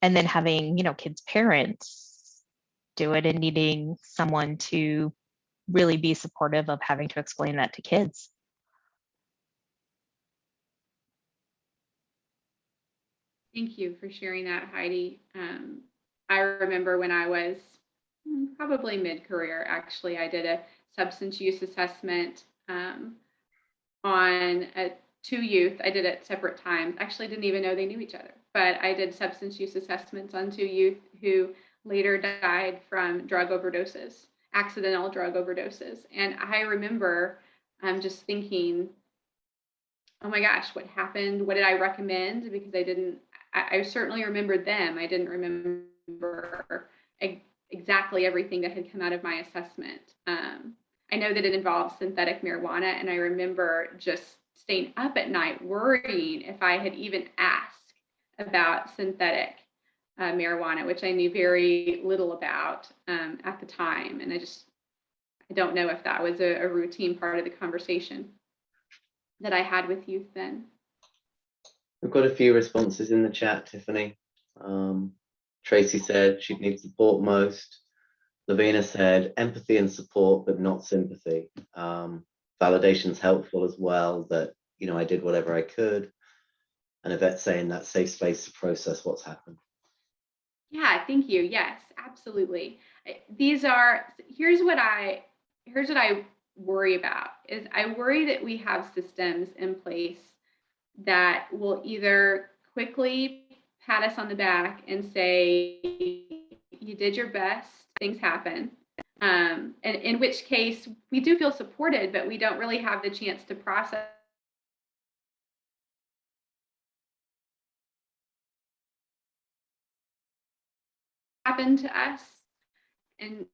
then having, kids' parents do it and needing someone to really be supportive of having to explain that to kids. Thank you for sharing that, Heidi. I remember when I was probably mid-career, actually, I did a substance use assessment on two youth. I did it at separate times. Actually, didn't even know they knew each other, but I did substance use assessments on two youth who later died from drug overdoses, accidental drug overdoses. And I remember just thinking, oh my gosh, what happened? What did I recommend? Because I certainly remembered them. I didn't remember exactly everything that had come out of my assessment. I know that it involves synthetic marijuana, and I remember just staying up at night worrying if I had even asked about synthetic marijuana, which I knew very little about at the time. And I don't know if that was a routine part of the conversation that I had with youth then. We've got a few responses in the chat, Tiffany. Tracy said she'd need support most. Lavina said empathy and support, but not sympathy. Validation's helpful as well, that, I did whatever I could. And Yvette saying that safe space to process what's happened. Yeah, thank you. Yes, absolutely. Here's what I worry about is I worry that we have systems in place that will either quickly pat us on the back and say, you did your best, things happen. And in which case we do feel supported, but we don't really have the chance to process happened to us. And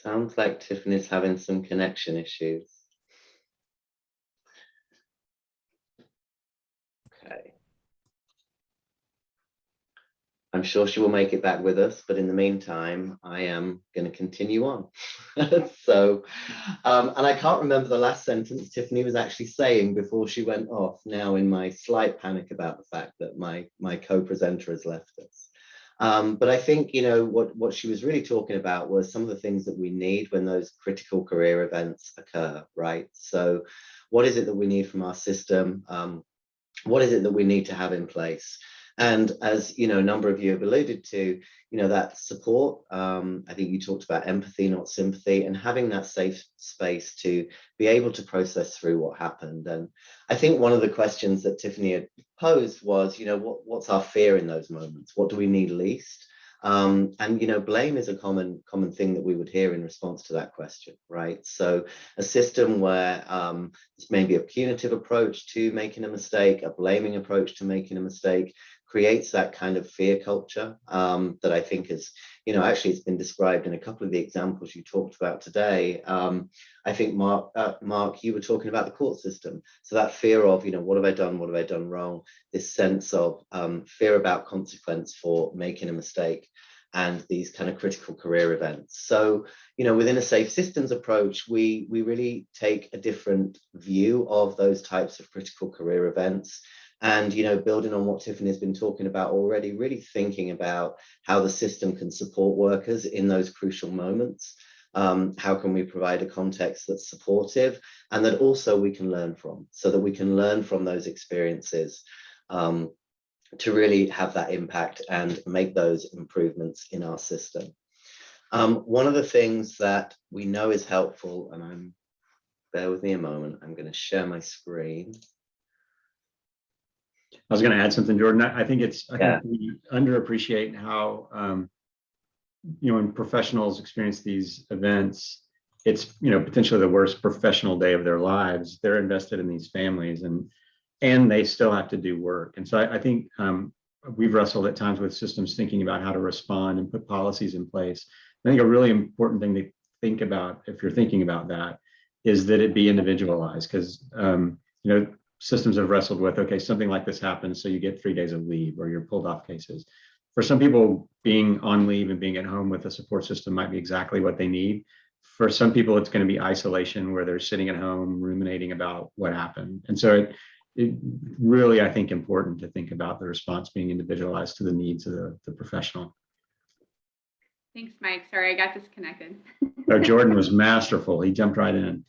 Sounds like Tiffany's having some connection issues. Okay. I'm sure she will make it back with us, but in the meantime, I am going to continue on. So, and I can't remember the last sentence Tiffany was actually saying before she went off, now in my slight panic about the fact that my co-presenter has left us. But I think, what she was really talking about was some of the things that we need when those critical career events occur, right? So what is it that we need from our system? What is it that we need to have in place? And as you know, a number of you have alluded to, you know, that support. I think you talked about empathy, not sympathy, and having that safe space to be able to process through what happened. And I think one of the questions that Tiffany had posed was, you know, what's our fear in those moments? What do we need least? And you know, blame is a common thing that we would hear in response to that question, right? So a system where it's maybe a punitive approach to making a mistake, a blaming approach to making a mistake, creates that kind of fear culture that I think is, you know, actually it's been described in a couple of the examples you talked about today. I think Mark, you were talking about the court system. So that fear of, you know, what have I done? What have I done wrong? This sense of fear about consequence for making a mistake, and these kind of critical career events. So, you know, within a safe systems approach, we really take a different view of those types of critical career events. And, you know, building on what Tiffany has been talking about already, really thinking about how the system can support workers in those crucial moments. How can we provide a context that's supportive and that also we can learn from, so that we can learn from those experiences to really have that impact and make those improvements in our system. One of the things that we know is helpful, and bear with me a moment, I'm going to share my screen. I was going to add something, Jordan. I think we underappreciate how, you know, when professionals experience these events, it's, you know, potentially the worst professional day of their lives. They're invested in these families, and they still have to do work. And so I think we've wrestled at times with systems thinking about how to respond and put policies in place. I think a really important thing to think about, if you're thinking about that, is that it be individualized, because, you know, systems have wrestled with, okay, something like this happens, so you get 3 days of leave or you're pulled off cases. For some people, being on leave and being at home with a support system might be exactly what they need. For some people, it's going to be isolation, where they're sitting at home ruminating about what happened. And so it really, I think, important to think about the response being individualized to the needs of the professional. Thanks, Mike. Sorry, I got disconnected. Oh, Jordan was masterful. He jumped right in.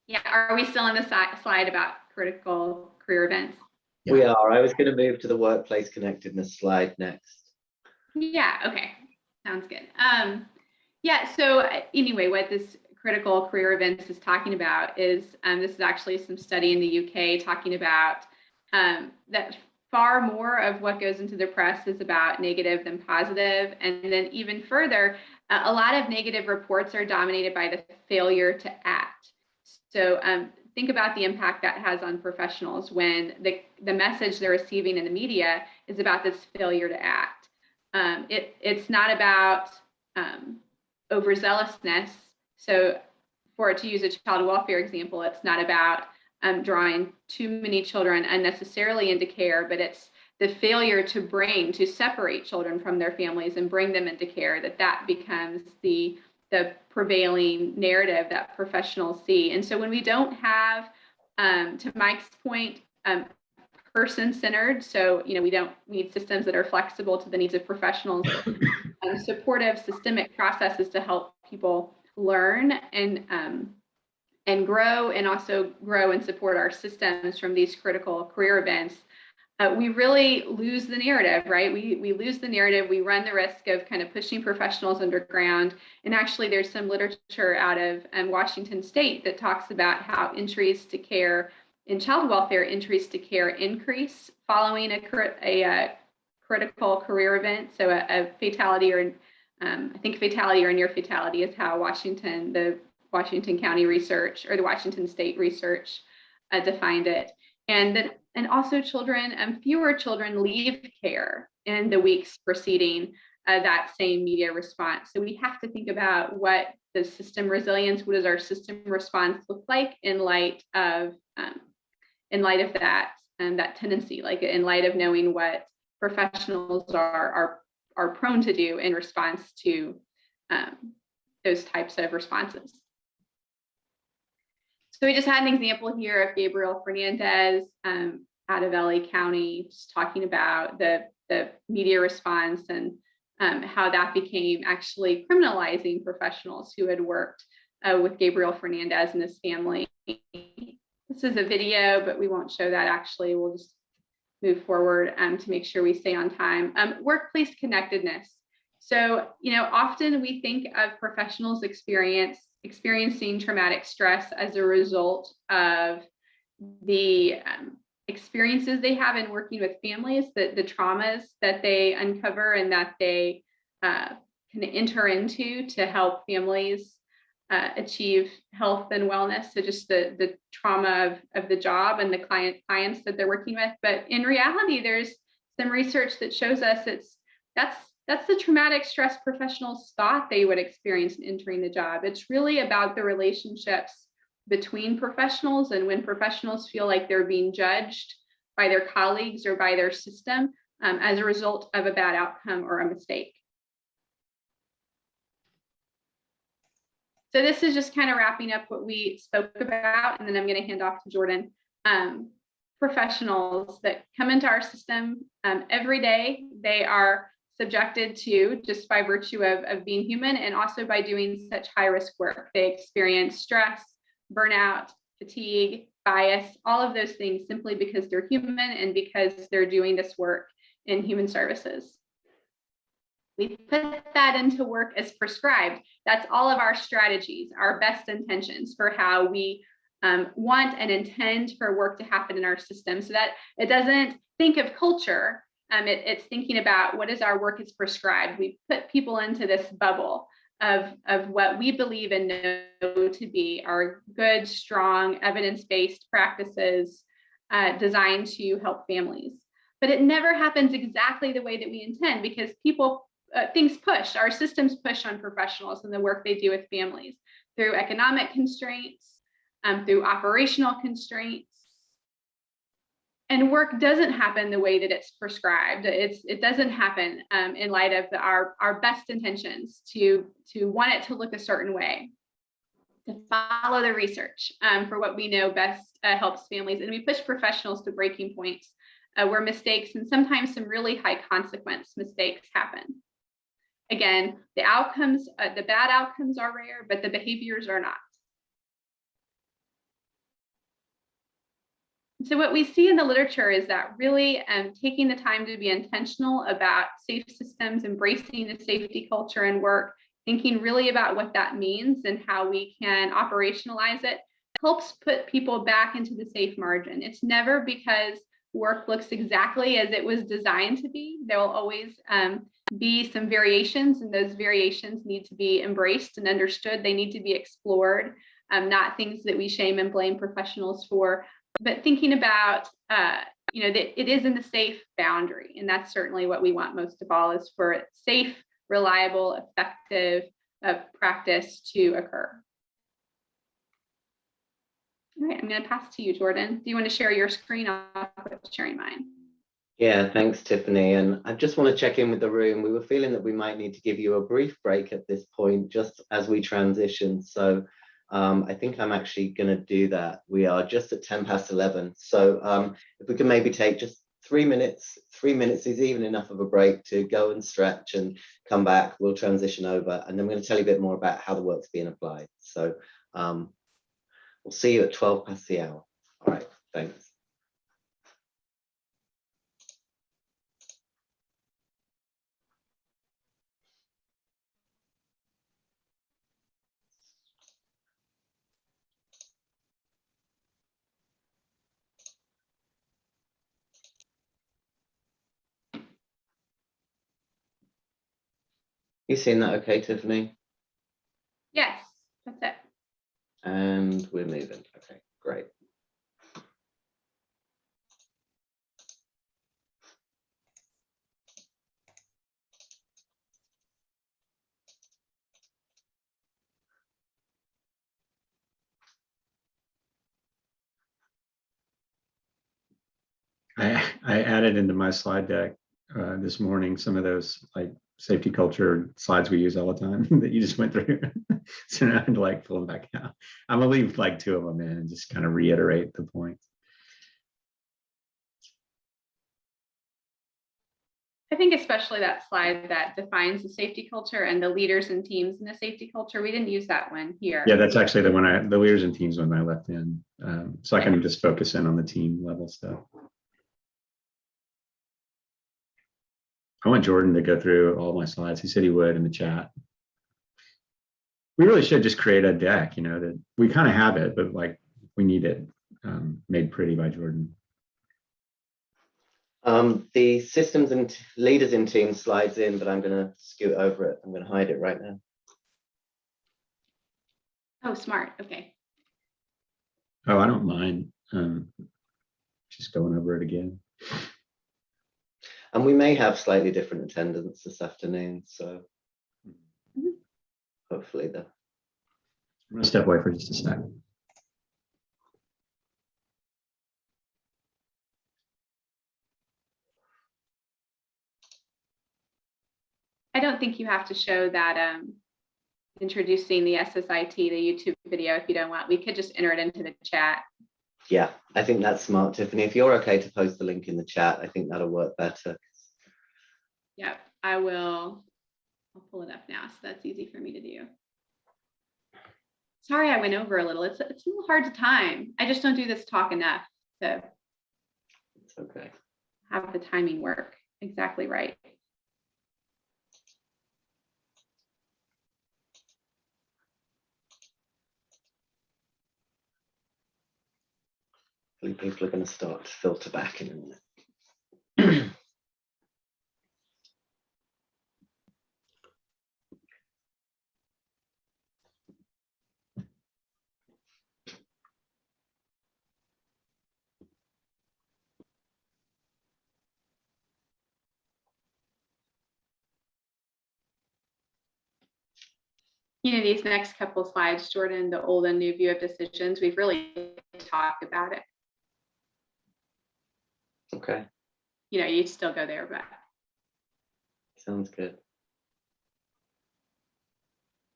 Yeah, are we still on the slide about critical career events? Yeah. We are. I was going to move to the workplace connectedness slide next. Yeah, okay. Sounds good. Yeah, so anyway, what this critical career events is talking about is, this is actually some study in the UK talking about that far more of what goes into the press is about negative than positive. And then even further, a lot of negative reports are dominated by the failure to act. So think about the impact that has on professionals when the message they're receiving in the media is about this failure to act. It's not about overzealousness. So to use a child welfare example, it's not about drawing too many children unnecessarily into care, but it's the failure to separate children from their families and bring them into care, that becomes the prevailing narrative that professionals see. And so when we don't have, to Mike's point, person-centered, so we don't need systems that are flexible to the needs of professionals, supportive systemic processes to help people learn and grow, and also grow and support our systems from these critical career events, we really lose the narrative, right? We lose the narrative. We run the risk of kind of pushing professionals underground. And actually, there's some literature out of Washington State that talks about how entries to care in child welfare, entries to care increase following a critical career event. So a fatality, or I think fatality or near fatality is how the Washington County research or the Washington State research defined it. And also fewer children leave care in the weeks preceding that same media response. So we have to think about what the system resilience, what does our system response look like in light of that tendency, like in light of knowing what professionals are prone to do in response to those types of responses. So we just had an example here of Gabriel Fernandez out of LA County, just talking about the media response and how that became actually criminalizing professionals who had worked with Gabriel Fernandez and his family. This This is a video, but we won't show that actually. We'll just move forward to make sure we stay on time. Workplace connectedness. So, often we think of professionals experiencing traumatic stress as a result of the experiences they have in working with families, the traumas that they uncover and that they can enter into to help families achieve health and wellness. So just the trauma of the job and the clients that they're working with. But in reality, there's some research that shows us that's the traumatic stress professionals thought they would experience in entering the job. It's really about the relationships between professionals, and when professionals feel like they're being judged by their colleagues or by their system as a result of a bad outcome or a mistake. So this is just kind of wrapping up what we spoke about, and then I'm going to hand off to Jordan. Professionals that come into our system every day, they are subjected to, just by virtue of being human and also by doing such high risk work. They experience stress, burnout, fatigue, bias, all of those things simply because they're human and because they're doing this work in human services. We put that into work as prescribed. That's all of our strategies, our best intentions for how we want and intend for work to happen in our system, so that it doesn't think of culture. It's thinking about what is our work as prescribed. We put people into this bubble of what we believe and know to be our good, strong, evidence-based practices designed to help families. But it never happens exactly the way that we intend, because things push, our systems push on professionals and the work they do with families through economic constraints, through operational constraints. And work doesn't happen the way that it's prescribed. It doesn't happen in light of our best intentions to want it to look a certain way, to follow the research for what we know best helps families. And we push professionals to breaking points where mistakes and sometimes some really high consequence mistakes happen. Again, the outcomes, the bad outcomes are rare, but the behaviors are not. So what we see in the literature is that really taking the time to be intentional about safe systems, embracing the safety culture and work, thinking really about what that means and how we can operationalize it, helps put people back into the safe margin. It's never because work looks exactly as it was designed to be. There will always be some variations, and those variations need to be embraced and understood. They need to be explored, not things that we shame and blame professionals for, but thinking about, that it is in the safe boundary. And that's certainly what we want most of all, is for safe, reliable, effective practice to occur. All right, I'm going to pass to you, Jordan. Do you want to share your screen? I'll quit sharing mine. Yeah, thanks, Tiffany. And I just want to check in with the room. We were feeling that we might need to give you a brief break at this point, just as we transition. So I think I'm actually going to do that. We are just at 11:10. So if we can maybe take just 3 minutes, 3 minutes is even enough of a break to go and stretch and come back. We'll transition over, and then we're going to tell you a bit more about how the work's being applied. So we'll see you at 12 past the hour. All right, thanks. You seeing that okay, Tiffany? Yes, that's it. And we're moving. Okay, great. I added into my slide deck this morning some of those like safety culture slides we use all the time that you just went through. So now I'm like pull them back out. I'm gonna leave like 2 of them in and just kind of reiterate the points. I think especially that slide that defines the safety culture and the leaders and teams in the safety culture. We didn't use that one here. Yeah, that's actually the one the leaders and teams one I left in. So I can just focus in on the team level stuff. I want Jordan to go through all my slides. He said he would in the chat. We really should just create a deck, that we kind of have it, but like we need it made pretty by Jordan. The systems and leaders in teams slides in, but I'm going to scoot over it. I'm going to hide it right now. Oh, smart. Okay. Oh, I don't mind just going over it again. And we may have slightly different attendance this afternoon, so hopefully I'm going to step away for just a second. I don't think you have to show that introducing the SSIT, the YouTube video, if you don't want. We could just enter it into the chat. Yeah, I think that's smart, Tiffany. If you're okay to post the link in the chat, I think that'll work better. Yep, I will. I'll pull it up now, so that's easy for me to do. Sorry, I went over a little. It's a little hard to time. I just don't do this talk enough to It's okay. have the timing work exactly right. People are going to start to filter back in a minute. These next couple of slides, Jordan, the old and new view of decisions, we've really talked about it. Okay. You still go there, but. Sounds good.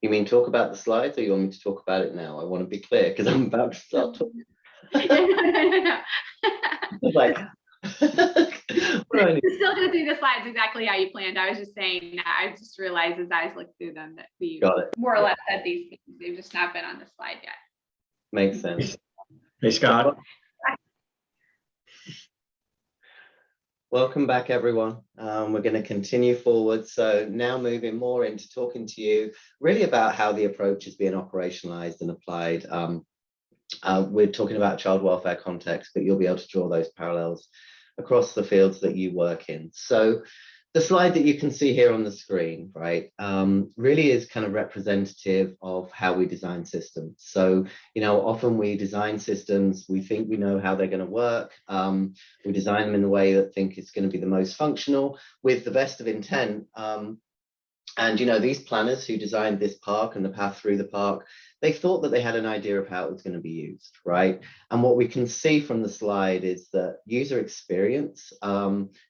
You mean talk about the slides, or you want me to talk about it now? I want to be clear because I'm about to start talking. No. Like, We're still going to do the slides exactly how you planned. I was just saying that I just realized as I looked through them that we more or less said these things. They've just not been on the slide yet. Makes sense. Hey, Scott. Welcome back, everyone. We're going to continue forward. So now moving more into talking to you really about how the approach is being operationalized and applied. We're talking about child welfare context, but you'll be able to draw those parallels across the fields that you work in. So the slide that you can see here on the screen, right, really is kind of representative of how we design systems. So, often we design systems, we think we know how they're going to work. We design them in the way that think it's going to be the most functional with the best of intent. And, these planners who designed this park and the path through the park, they thought that they had an idea of how it was going to be used, right? And what we can see from the slide is that user experience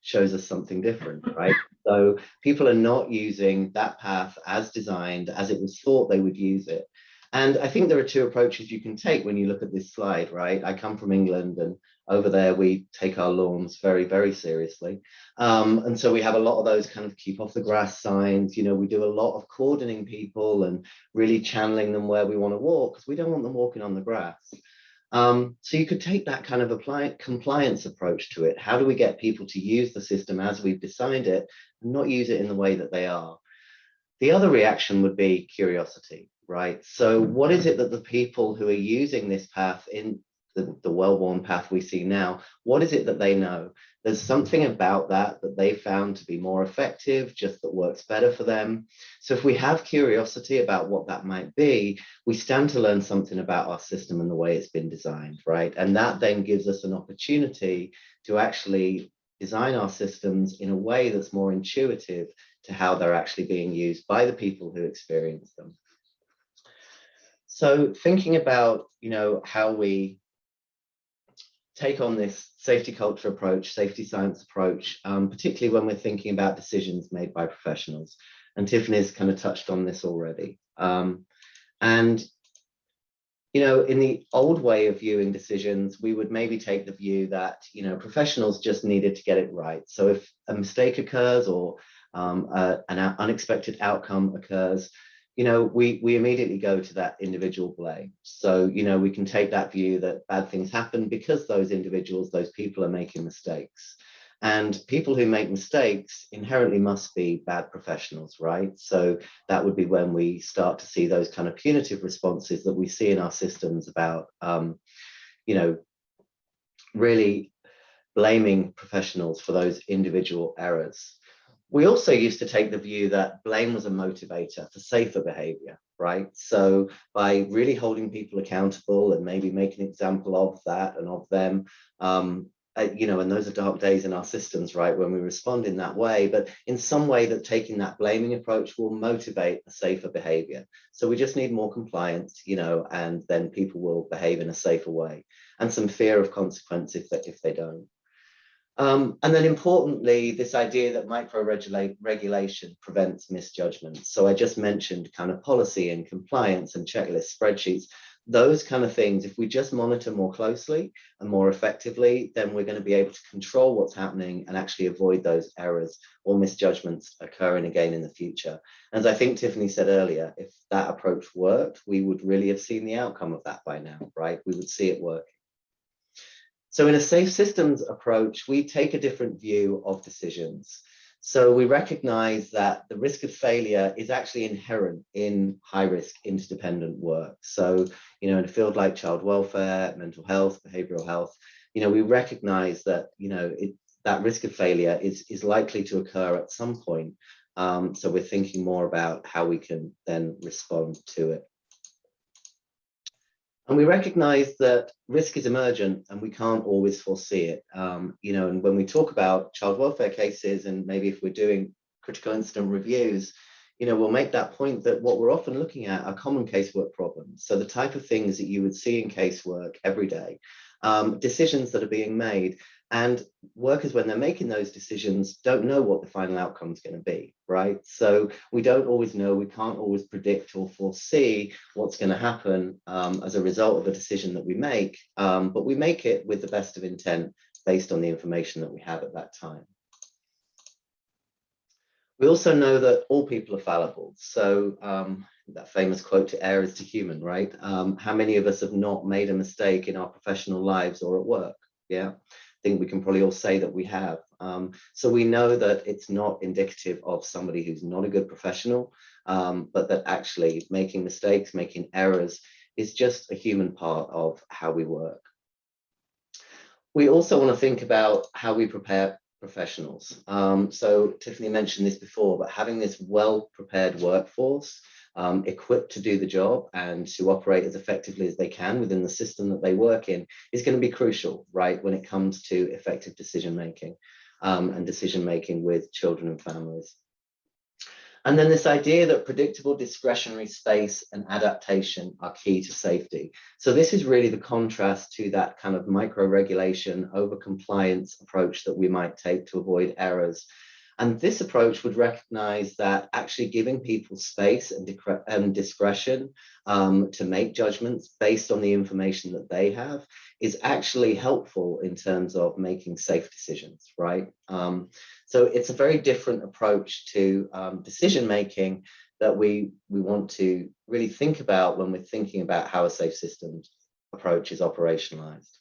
shows us something different, right? So people are not using that path as designed, as it was thought they would use it. And I think there are two approaches you can take when you look at this slide, right? I come from England, and over there we take our lawns very, very seriously. And so we have a lot of those kind of keep off the grass signs. We do a lot of cordoning people and really channeling them where we want to walk, because we don't want them walking on the grass. So you could take that kind of compliance approach to it. How do we get people to use the system as we've designed it and not use it in the way that they are? The other reaction would be curiosity, right? So what is it that the people who are using this path in the well-worn path we see now, what is it that they know? There's something about that they found to be more effective, just that works better for them. So if we have curiosity about what that might be, we stand to learn something about our system and the way it's been designed, right? And that then gives us an opportunity to actually design our systems in a way that's more intuitive to how they're actually being used by the people who experience them. So thinking about, how we take on this safety culture approach, safety science approach, particularly when we're thinking about decisions made by professionals. And Tiffany's kind of touched on this already. And in the old way of viewing decisions, we would maybe take the view that, professionals just needed to get it right. So if a mistake occurs or an unexpected outcome occurs, we immediately go to that individual blame. So, we can take that view that bad things happen because those individuals, those people are making mistakes. And people who make mistakes inherently must be bad professionals, right? So that would be when we start to see those kind of punitive responses that we see in our systems about, really blaming professionals for those individual errors. We also used to take the view that blame was a motivator for safer behavior, right? So by really holding people accountable and maybe making an example of that and of them, and those are dark days in our systems, right, when we respond in that way, but in some way that taking that blaming approach will motivate a safer behavior. So we just need more compliance, and then people will behave in a safer way, and some fear of consequence if they don't. And then importantly, this idea that micro-regulation prevents misjudgment. So I just mentioned kind of policy and compliance and checklist spreadsheets. Those kind of things, if we just monitor more closely and more effectively, then we're going to be able to control what's happening and actually avoid those errors or misjudgments occurring again in the future. As I think Tiffany said earlier, if that approach worked, we would really have seen the outcome of that by now, right? We would see it working. So in a safe systems approach, we take a different view of decisions. So we recognize that the risk of failure is actually inherent in high-risk interdependent work. So, in a field like child welfare, mental health, behavioral health, we recognize that, that risk of failure is likely to occur at some point. So we're thinking more about how we can then respond to it. And we recognize that risk is emergent and we can't always foresee it. And when we talk about child welfare cases, and maybe if we're doing critical incident reviews, we'll make that point that what we're often looking at are common casework problems. So the type of things that you would see in casework every day, decisions that are being made, and workers, when they're making those decisions, don't know what the final outcome is going to be, right? So we don't always know, we can't always predict or foresee what's going to happen as a result of a decision that we make, but we make it with the best of intent based on the information that we have at that time. We also know that all people are fallible. So that famous quote, to err is to human, right? How many of us have not made a mistake in our professional lives or at work? Yeah. I think we can probably all say that we have. So we know that it's not indicative of somebody who's not a good professional, but that actually making mistakes, making errors is just a human part of how we work. We also want to think about how we prepare professionals. So Tiffany mentioned this before, but having this well-prepared workforce equipped to do the job and to operate as effectively as they can within the system that they work in is going to be crucial, right, when it comes to effective decision-making and decision-making with children and families. And then this idea that predictable discretionary space and adaptation are key to safety. So this is really the contrast to that kind of micro-regulation over compliance approach that we might take to avoid errors. And this approach would recognize that actually giving people space and discretion to make judgments based on the information that they have is actually helpful in terms of making safe decisions, right? So it's a very different approach to decision-making that we want to really think about when we're thinking about how a safe systems approach is operationalized.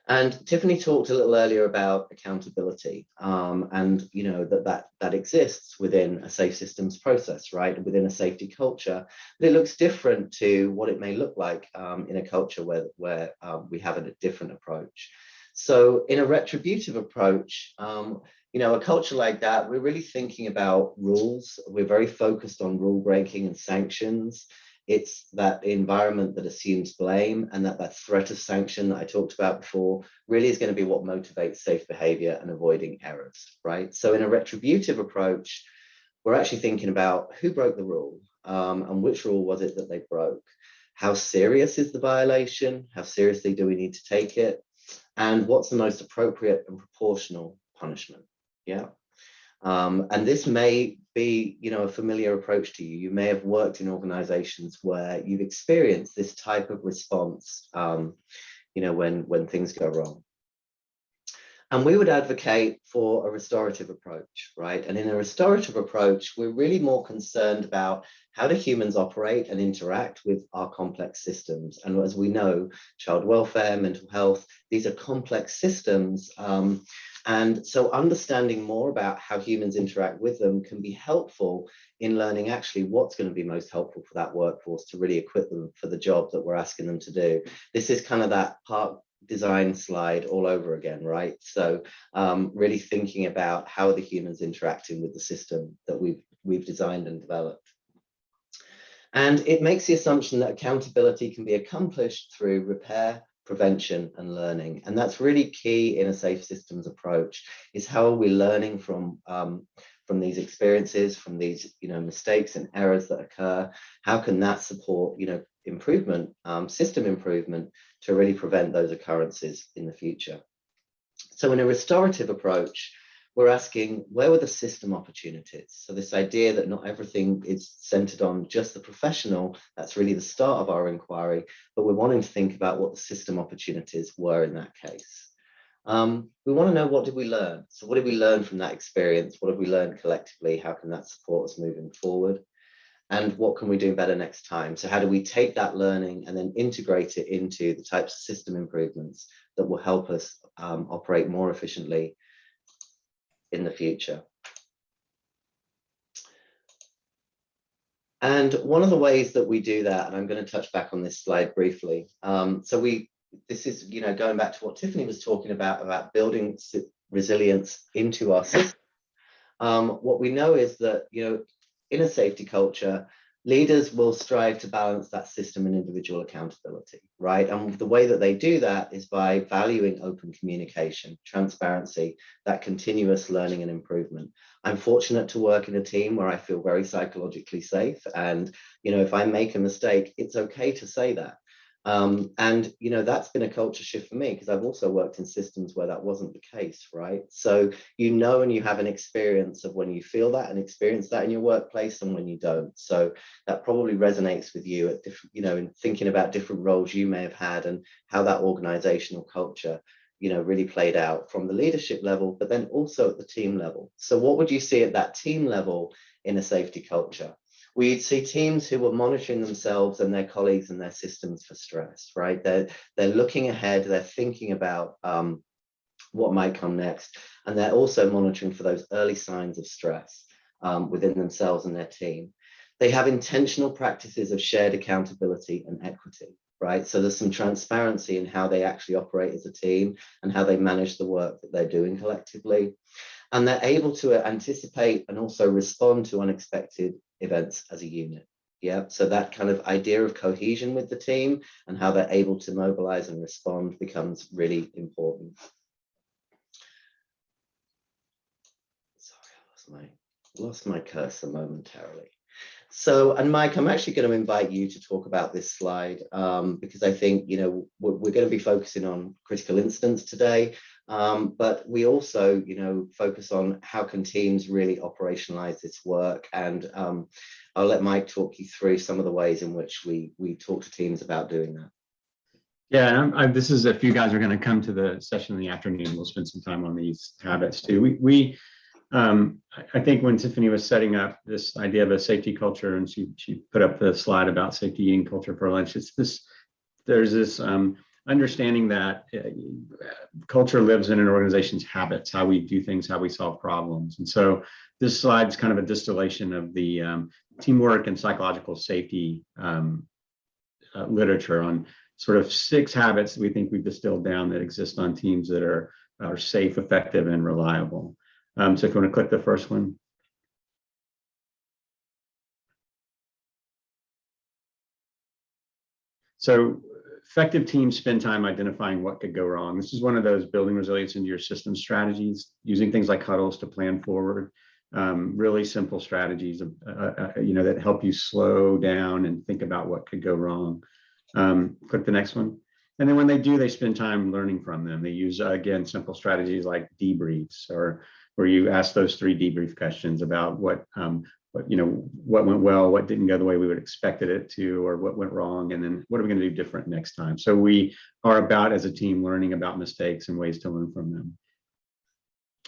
And Tiffany talked a little earlier about accountability, and that exists within a safe systems process, right, within a safety culture. But it looks different to what it may look like in a culture where we have a different approach. So in a retributive approach, a culture like that, we're really thinking about rules. We're very focused on rule breaking and sanctions. It's that environment that assumes blame, and that threat of sanction that I talked about before really is going to be what motivates safe behavior and avoiding errors, right? So in a retributive approach, we're actually thinking about who broke the rule and which rule was it that they broke? How serious is the violation? How seriously do we need to take it? And what's the most appropriate and proportional punishment? Yeah. And this may be, a familiar approach to you. You may have worked in organizations where you've experienced this type of response, when things go wrong. And we would advocate for a restorative approach, right? And in a restorative approach, we're really more concerned about how do humans operate and interact with our complex systems. And as we know, child welfare, mental health, these are complex systems. And so understanding more about how humans interact with them can be helpful in learning actually what's going to be most helpful for that workforce to really equip them for the job that we're asking them to do. This is kind of that part design slide all over again, right? So really thinking about how are the humans interacting with the system that we've designed and developed. And it makes the assumption that accountability can be accomplished through repair, prevention, and learning. And that's really key in a safe systems approach, is how are we learning from these experiences, from these mistakes and errors that occur? How can that support improvement, system improvement, to really prevent those occurrences in the future? So in a restorative approach, we're asking, where were the system opportunities? So this idea that not everything is centered on just the professional, that's really the start of our inquiry, but we're wanting to think about what the system opportunities were in that case. We want to know, what did we learn? So what did we learn from that experience? What have we learned collectively? How can that support us moving forward? And what can we do better next time? So how do we take that learning and then integrate it into the types of system improvements that will help us operate more efficiently in the future? And one of the ways that we do that, and I'm going to touch back on this slide briefly. This is, going back to what Tiffany was talking about building resilience into our system. What we know is that, in a safety culture, leaders will strive to balance that system and individual accountability, right? And the way that they do that is by valuing open communication, transparency, that continuous learning and improvement. I'm fortunate to work in a team where I feel very psychologically safe. And, if I make a mistake, it's okay to say that. That's been a culture shift for me, because I've also worked in systems where that wasn't the case, right? So and you have an experience of when you feel that and experience that in your workplace and when you don't. So that probably resonates with you at different, in thinking about different roles you may have had and how that organizational culture, really played out from the leadership level, but then also at the team level. So what would you see at that team level in a safety culture? We'd see teams who were monitoring themselves and their colleagues and their systems for stress, right? They're looking ahead, they're thinking about what might come next, and they're also monitoring for those early signs of stress within themselves and their team. They have intentional practices of shared accountability and equity, right? So there's some transparency in how they actually operate as a team and how they manage the work that they're doing collectively. And they're able to anticipate and also respond to unexpected events as a unit. Yeah, so that kind of idea of cohesion with the team and how they're able to mobilize and respond becomes really important. Sorry, I lost my cursor momentarily. So, and Mike, I'm actually going to invite you to talk about this slide because I think, we're going to be focusing on critical incidents today, but we also, focus on how can teams really operationalize this work. And I'll let Mike talk you through some of the ways in which we talk to teams about doing that. Yeah, this is, if you guys are going to come to the session in the afternoon, we'll spend some time on these habits too. I think when Tiffany was setting up this idea of a safety culture, and she put up the slide about safety eating culture for lunch, there's this understanding that culture lives in an organization's habits, how we do things, how we solve problems. And so this slide's kind of a distillation of the teamwork and psychological safety literature on sort of 6 habits that we think we've distilled down that exist on teams that are safe, effective, and reliable. So if you want to click the first one. So effective teams spend time identifying what could go wrong. This is one of those building resilience into your system strategies, using things like huddles to plan forward. Really simple strategies, that help you slow down and think about what could go wrong. Click the next one. And then when they do, they spend time learning from them. They use, again, simple strategies like debriefs or where you ask those 3 debrief questions about what went well, what didn't go the way we would expected it to, or what went wrong, and then what are we going to do different next time. So we are about, as a team, learning about mistakes and ways to learn from them.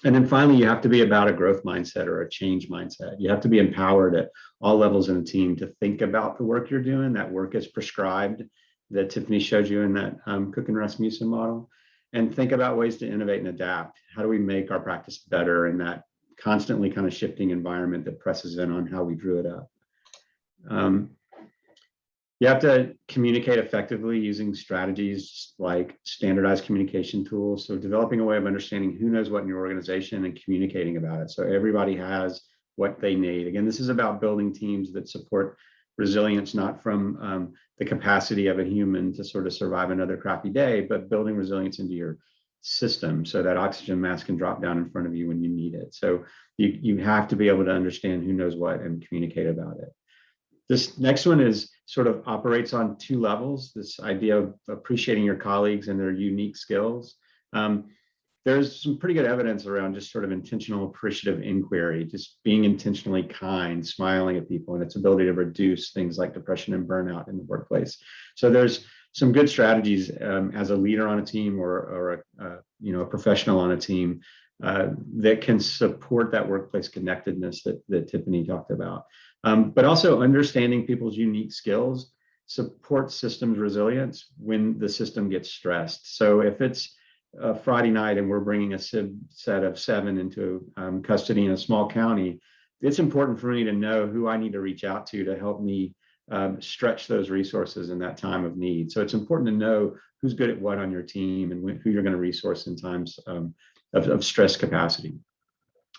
And then finally, you have to be about a growth mindset or a change mindset. You have to be empowered at all levels in the team to think about the work you're doing. That work is prescribed, that Tiffany showed you in that Cook and Rasmussen model, and think about ways to innovate and adapt. How do we make our practice better in that constantly kind of shifting environment that presses in on how we drew it up? You have to communicate effectively using strategies like standardized communication tools. So developing a way of understanding who knows what in your organization and communicating about it, so everybody has what they need. Again, this is about building teams that support resilience, not from the capacity of a human to sort of survive another crappy day, but building resilience into your system so that oxygen mask can drop down in front of you when you need it. So you have to be able to understand who knows what and communicate about it. This next one is sort of operates on 2 levels, this idea of appreciating your colleagues and their unique skills. There's some pretty good evidence around just sort of intentional appreciative inquiry, just being intentionally kind, smiling at people, and its ability to reduce things like depression and burnout in the workplace. So there's some good strategies as a leader on a team or a professional on a team that can support that workplace connectedness that Tiffany talked about. But also understanding people's unique skills supports systems resilience when the system gets stressed. So if it's Friday night and we're bringing a set of 7 into custody in a small county, it's important for me to know who I need to reach out to help me stretch those resources in that time of need. So it's important to know who's good at what on your team and who you're going to resource in times of stress capacity.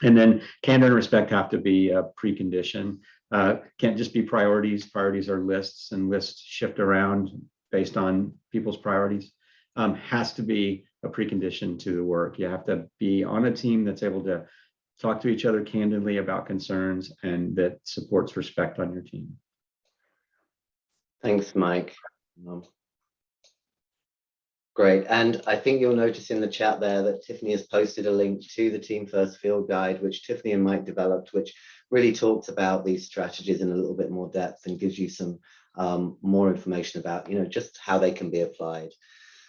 And then candor and respect have to be a precondition. Can't just be priorities. Priorities are lists, and lists shift around based on people's priorities. Has to be a precondition to the work. You have to be on a team that's able to talk to each other candidly about concerns and that supports respect on your team. Thanks, Mike. Great. And I think you'll notice in the chat there that Tiffany has posted a link to the Team First Field Guide, which Tiffany and Mike developed, which really talks about these strategies in a little bit more depth and gives you some more information about, just how they can be applied.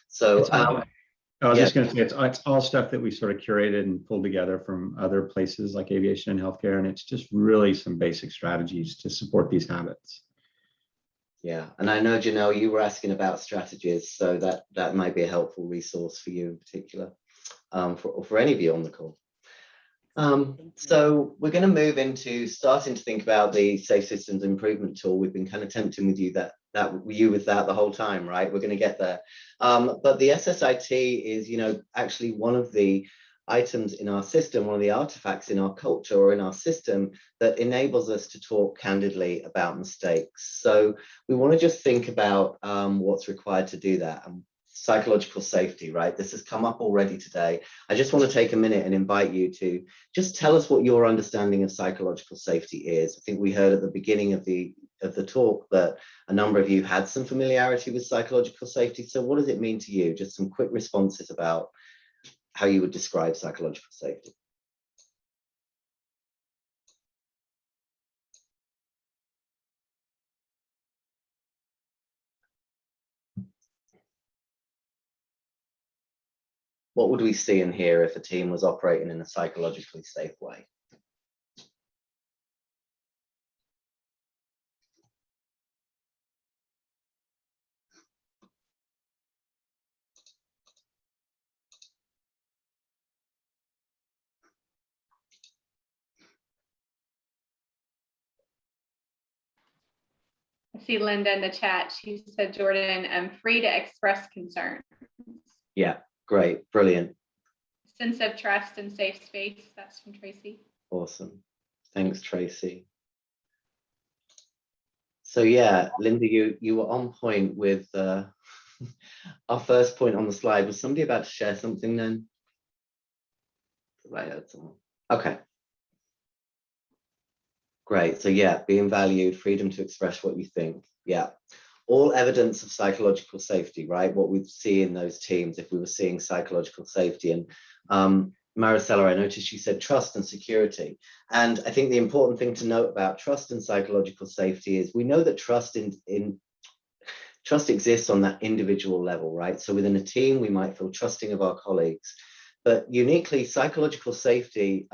So I was just going to say, it's all stuff that we sort of curated and pulled together from other places like aviation and healthcare, and it's just really some basic strategies to support these habits. Yeah, and I know, Janelle, you were asking about strategies, so that might be a helpful resource for you in particular, for any of you on the call. So we're going to move into starting to think about the Safe Systems Improvement Tool. We've been kind of tempting with you that with that the whole time, right? We're going to get there. But the SSIT is, actually one of the items in our system, one of the artifacts in our culture or in our system that enables us to talk candidly about mistakes. So we want to just think about what's required to do that. Psychological safety, right? This has come up already today. I just want to take a minute and invite you to just tell us what your understanding of psychological safety is. I think we heard at the beginning of the talk that a number of you had some familiarity with psychological safety. So what does it mean to you? Just some quick responses about how you would describe psychological safety. What would we see and hear if a team was operating in a psychologically safe way? I see Linda in the chat. She said, Jordan, I'm free to express concerns. Yeah, great, brilliant. Sense of trust and safe space. That's from Tracy. Awesome. Thanks, Tracy. So yeah, Linda, you were on point with our first point on the slide. Was somebody about to share something then? I heard someone. Okay. Great. So yeah, being valued, freedom to express what you think. Yeah. All evidence of psychological safety, right? What we'd see in those teams if we were seeing psychological safety. And Maricela, I noticed you said trust and security. And I think the important thing to note about trust and psychological safety is we know that trust exists on that individual level, right? So within a team, we might feel trusting of our colleagues, but uniquely, psychological safety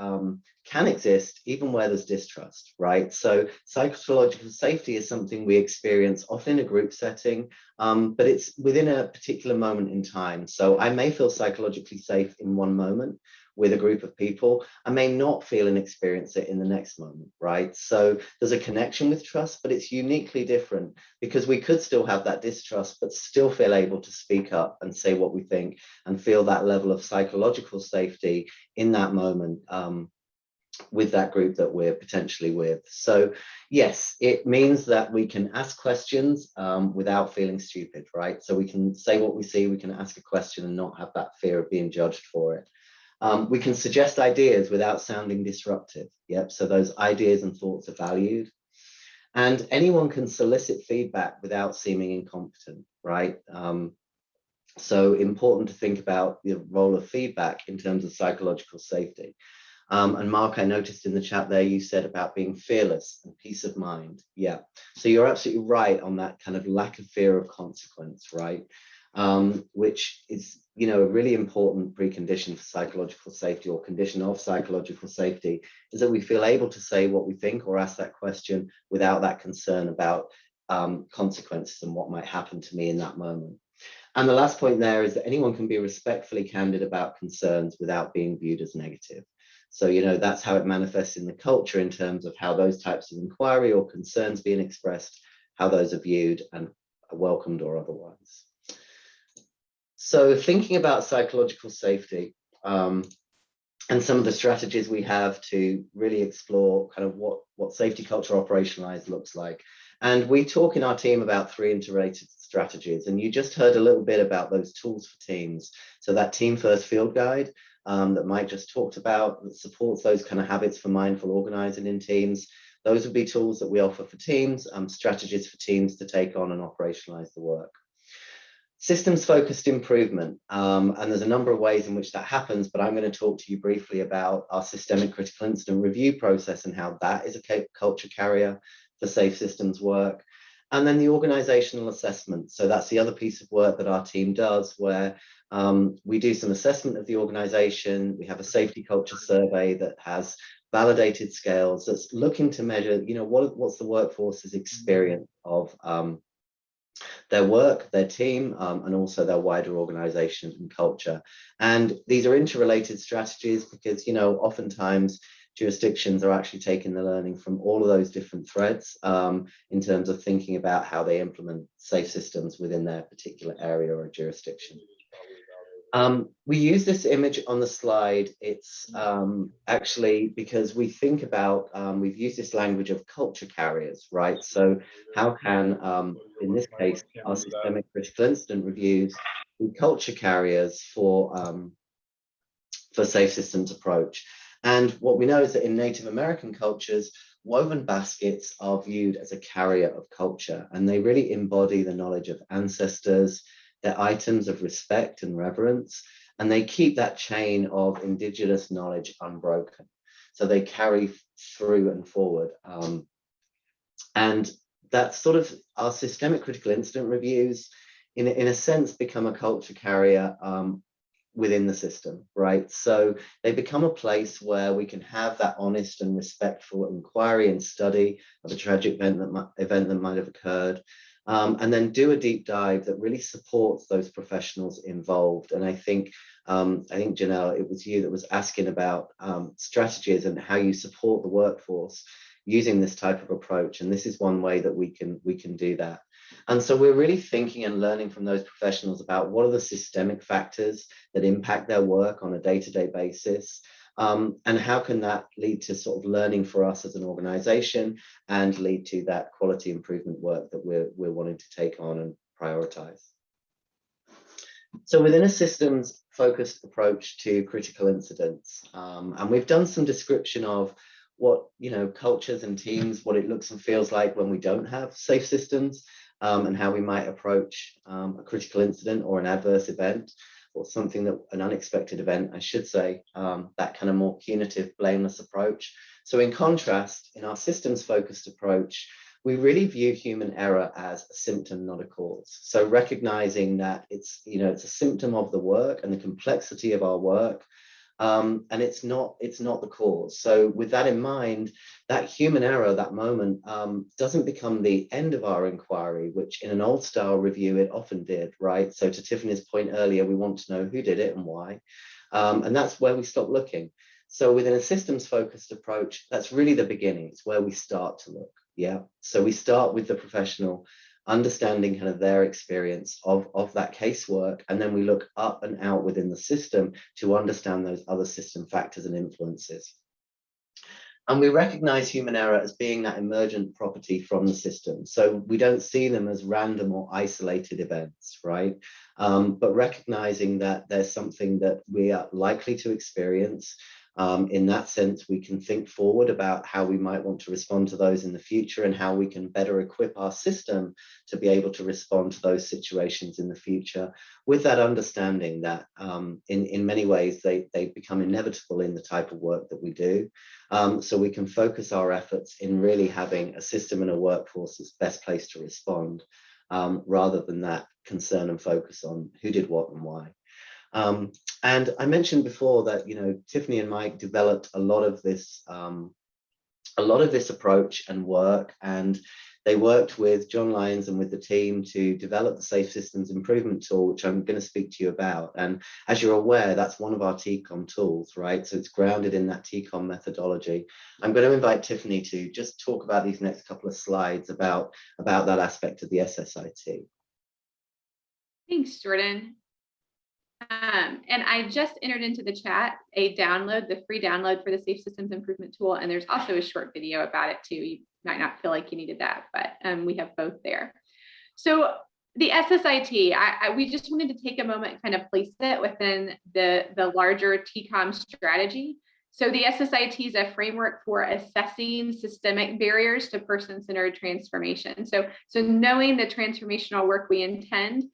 can exist even where there's distrust, right? So psychological safety is something we experience often in a group setting, but it's within a particular moment in time. So I may feel psychologically safe in one moment with a group of people. I may not feel and experience it in the next moment, right? So there's a connection with trust, but it's uniquely different because we could still have that distrust, but still feel able to speak up and say what we think and feel that level of psychological safety in that moment with that group that we're potentially with. So yes, it means that we can ask questions without feeling stupid, right? So we can say what we see, we can ask a question and not have that fear of being judged for it. We can suggest ideas without sounding disruptive. Yep. So those ideas and thoughts are valued. And anyone can solicit feedback without seeming incompetent, right? So important to think about the role of feedback in terms of psychological safety. And Mark, I noticed in the chat there, you said about being fearless and peace of mind. Yeah. So you're absolutely right on that kind of lack of fear of consequence, right? Which is, you know, a really important precondition for psychological safety or condition of psychological safety is that we feel able to say what we think or ask that question without that concern about consequences and what might happen to me in that moment. And the last point there is that anyone can be respectfully candid about concerns without being viewed as negative. So, you know, that's how it manifests in the culture in terms of how those types of inquiry or concerns being expressed, how those are viewed and are welcomed or otherwise. So thinking about psychological safety and some of the strategies we have to really explore kind of what safety culture operationalized looks like. And we talk in our team about 3 interrelated strategies, and you just heard a little bit about those tools for teams. So that team first field guide that Mike just talked about that supports those kind of habits for mindful organizing in teams. Those would be tools that we offer for teams, strategies for teams to take on and operationalize the work. Systems focused improvement, and there's a number of ways in which that happens, but I'm going to talk to you briefly about our systemic critical incident review process and how that is a culture carrier for safe systems work. And then the organizational assessment. So that's the other piece of work that our team does, where we do some assessment of the organization. We have a safety culture survey that has validated scales that's looking to measure, you know, what's the workforce's experience of their work, their team, and also their wider organization and culture. And these are interrelated strategies because, you know, oftentimes jurisdictions are actually taking the learning from all of those different threads in terms of thinking about how they implement safe systems within their particular area or jurisdiction. We use this image on the slide. It's actually because we think about, we've used this language of culture carriers, right? So how can, in this case, our systemic critical incident reviews be culture carriers for safe systems approach? And what we know is that in Native American cultures, woven baskets are viewed as a carrier of culture, and they really embody the knowledge of ancestors. They're items of respect and reverence, and they keep that chain of indigenous knowledge unbroken. So they carry through and forward. And that's sort of our systemic critical incident reviews, in a sense, become a culture carrier within the system, right? So they become a place where we can have that honest and respectful inquiry and study of a tragic event that might have occurred. And then do a deep dive that really supports those professionals involved. And I think Janelle, it was you that was asking about strategies and how you support the workforce using this type of approach. And this is one way that we can do that. And so we're really thinking and learning from those professionals about what are the systemic factors that impact their work on a day-to-day basis. And how can that lead to sort of learning for us as an organization and lead to that quality improvement work that we're wanting to take on and prioritize. So within a systems focused approach to critical incidents, and we've done some description of what, you know, cultures and teams, what it looks and feels like when we don't have safe systems, and how we might approach a critical incident or an adverse event. or something that an unexpected event, I should say, that kind of more punitive, blameless approach. So in contrast, in our systems focused approach, we really view human error as a symptom, not a cause. So recognizing that it's a symptom of the work and the complexity of our work, and it's not the cause. So with that in mind, that human error, that moment, doesn't become the end of our inquiry, which in an old style review it often did, right? So to Tiffany's point earlier, we want to know who did it and why, and that's where we stop looking. So within a systems focused approach, that's really the beginning. It's where we start to look. Yeah. So we start with the professional, understanding kind of their experience of that casework, and then we look up and out within the system to understand those other system factors and influences. And we recognize human error as being that emergent property from the system. So we don't see them as random or isolated events, right? But recognizing that there's something that we are likely to experience. In that sense, we can think forward about how we might want to respond to those in the future and how we can better equip our system to be able to respond to those situations in the future, with that understanding that in many ways they become inevitable in the type of work that we do. So we can focus our efforts in really having a system and a workforce that's best placed to respond, rather than that concern and focus on who did what and why. And I mentioned before that, Tiffany and Mike developed a lot of this approach and work, and they worked with John Lyons and with the team to develop the Safe Systems Improvement Tool, which I'm going to speak to you about. And as you're aware, that's one of our TCOM tools, right? So it's grounded in that TCOM methodology. I'm going to invite Tiffany to just talk about these next couple of slides about that aspect of the SSIT. Thanks, Jordan. And I just entered into the chat the free download for the Safe Systems Improvement Tool, and there's also a short video about it too. You might not feel like you needed that, but we have both there. So the SSIT, we just wanted to take a moment and kind of place it within the larger TCOM strategy. So the SSIT is a framework for assessing systemic barriers to person-centered transformation. So knowing the transformational work we intend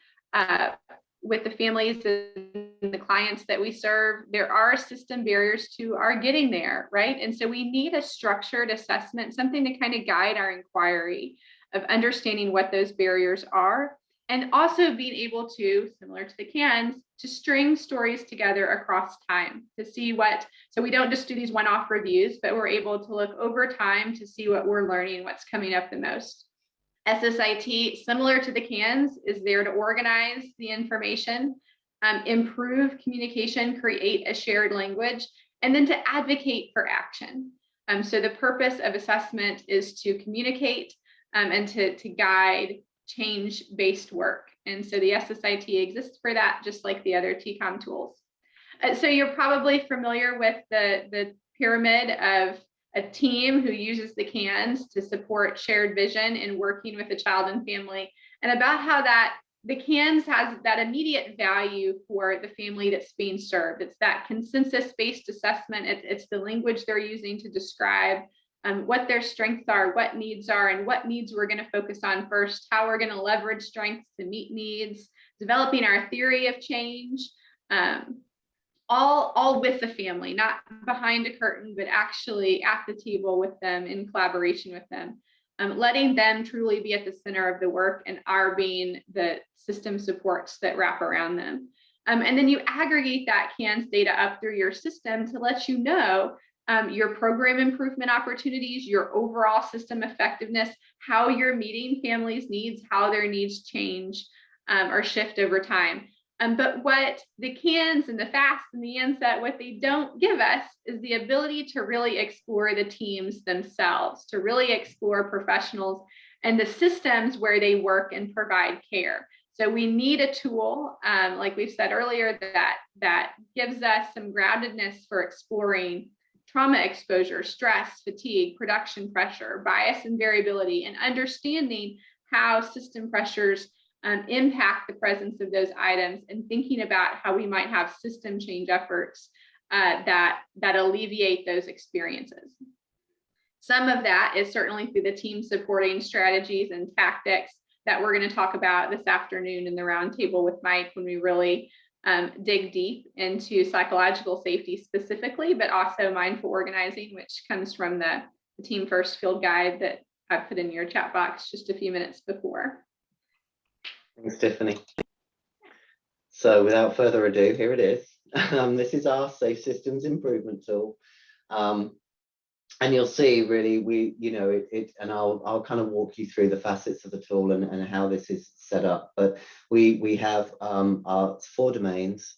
with the families and the clients that we serve, there are system barriers to our getting there, right? And so we need a structured assessment, something to kind of guide our inquiry of understanding what those barriers are, and also being able to, similar to the CANs, to string stories together across time to see so we don't just do these one-off reviews, but we're able to look over time to see what we're learning, what's coming up the most. SSIT, similar to the CANs, is there to organize the information, improve communication, create a shared language, and then to advocate for action. So the purpose of assessment is to communicate and to guide change-based work. And so the SSIT exists for that, just like the other TCOM tools. So you're probably familiar with the pyramid of a team who uses the CANs to support shared vision in working with a child and family, and about how the CANs has that immediate value for the family that's being served. It's that consensus-based assessment. It's the language they're using to describe what their strengths are, what needs are, and what needs we're going to focus on first, how we're going to leverage strengths to meet needs, developing our theory of change, all with the family, not behind a curtain, but actually at the table with them, in collaboration with them, letting them truly be at the center of the work and our being the system supports that wrap around them. And then you aggregate that CANs data up through your system to let you know your program improvement opportunities, your overall system effectiveness, how you're meeting families' needs, how their needs change or shift over time. But what the CANs and the FAST and the ANSET, what they don't give us is the ability to really explore the teams themselves, to really explore professionals and the systems where they work and provide care. So we need a tool, like we've said earlier, that gives us some groundedness for exploring trauma exposure, stress, fatigue, production pressure, bias and variability, and understanding how system pressures impact the presence of those items, and thinking about how we might have system change efforts that alleviate those experiences. Some of that is certainly through the team supporting strategies and tactics that we're going to talk about this afternoon in the roundtable with Mike, when we really dig deep into psychological safety specifically, but also mindful organizing, which comes from the Team First field guide that I put in your chat box just a few minutes before. Thanks, Tiffany. So without further ado, here it is. This is our Safe Systems Improvement Tool. And you'll see really and I'll kind of walk you through the facets of the tool and how this is set up. But we have our 4 domains.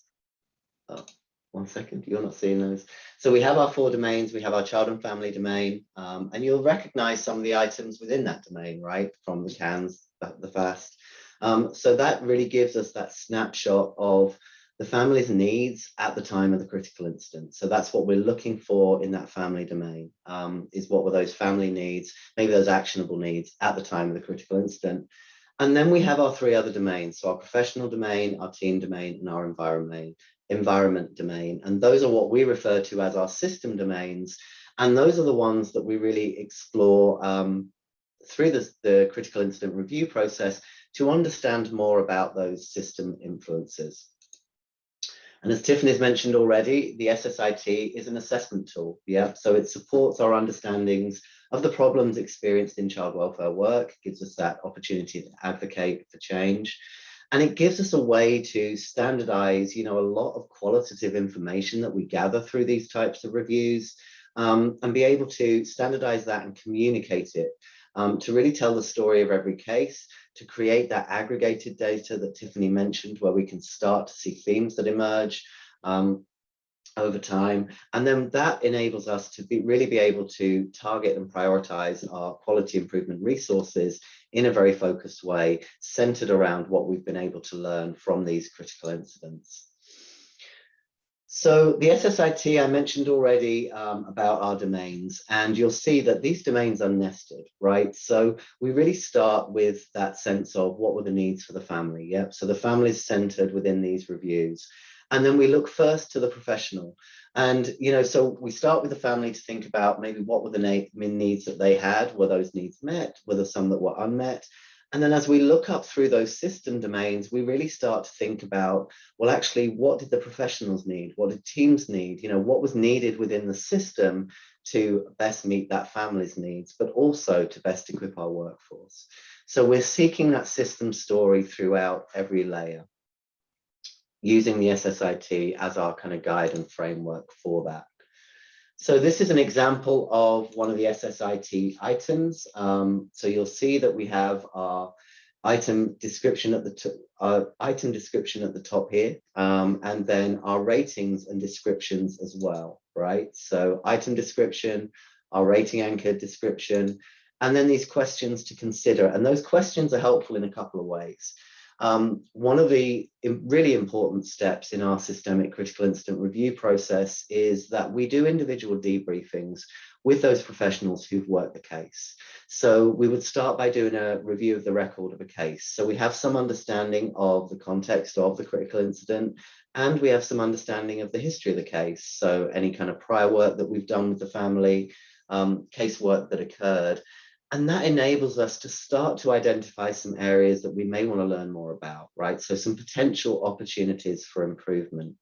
Oh, 1 second, you're not seeing those. So we have our 4 domains. We have our child and family domain, and you'll recognize some of the items within that domain, right? From the CANs, the FAST. So that really gives us that snapshot of the family's needs at the time of the critical incident. So that's what we're looking for in that family domain, is what were those family needs, maybe those actionable needs at the time of the critical incident. And then we have our 3 other domains. So our professional domain, our team domain, and our environment domain. And those are what we refer to as our system domains. And those are the ones that we really explore through the critical incident review process to understand more about those system influences. And as Tiffany's mentioned already, the SSIT is an assessment tool. Yeah, so it supports our understandings of the problems experienced in child welfare work, gives us that opportunity to advocate for change. And it gives us a way to standardize, a lot of qualitative information that we gather through these types of reviews, and be able to standardize that and communicate it, to really tell the story of every case, to create that aggregated data that Tiffany mentioned, where we can start to see themes that emerge over time. And then that enables us to really be able to target and prioritize our quality improvement resources in a very focused way, centered around what we've been able to learn from these critical incidents. So the SSIT, I mentioned already about our domains, and you'll see that these domains are nested, right? So we really start with that sense of what were the needs for the family. Yep. So the family is centered within these reviews. And then we look first to the professional. And, so we start with the family to think about maybe what were the needs that they had, were those needs met, were there some that were unmet? And then as we look up through those system domains, we really start to think about, well, actually, what did the professionals need? What did teams need? What was needed within the system to best meet that family's needs, but also to best equip our workforce. So we're seeking that system story throughout every layer, using the SSIT as our kind of guide and framework for that. So this is an example of one of the SSIT items. So you'll see that we have our item description at the top here, and then our ratings and descriptions as well, right? So item description, our rating anchored description, and then these questions to consider. And those questions are helpful in a couple of ways. One of the really important steps in our systemic critical incident review process is that we do individual debriefings with those professionals who've worked the case. So we would start by doing a review of the record of a case. So we have some understanding of the context of the critical incident, and we have some understanding of the history of the case. So any kind of prior work that we've done with the family, case work that occurred. And that enables us to start to identify some areas that we may want to learn more about, right? So some potential opportunities for improvement.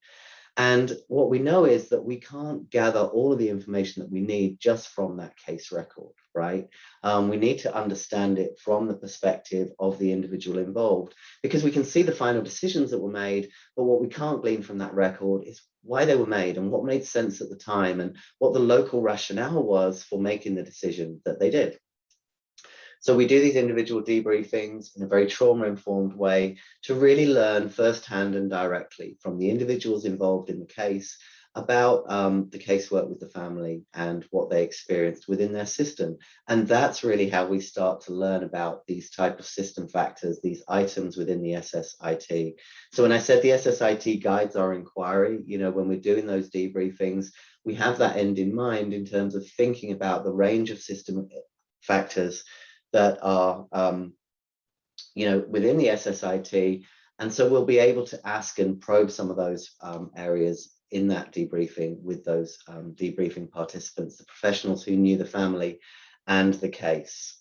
And what we know is that we can't gather all of the information that we need just from that case record, right? We need to understand it from the perspective of the individual involved, because we can see the final decisions that were made, but what we can't glean from that record is why they were made and what made sense at the time and what the local rationale was for making the decision that they did. So we do these individual debriefings in a very trauma-informed way to really learn firsthand and directly from the individuals involved in the case about the casework with the family and what they experienced within their system. And that's really how we start to learn about these type of system factors, these items within the SSIT. So when I said the SSIT guides our inquiry, when we're doing those debriefings, we have that end in mind in terms of thinking about the range of system factors that are, within the SSIT. And so we'll be able to ask and probe some of those areas in that debriefing with those debriefing participants, the professionals who knew the family and the case.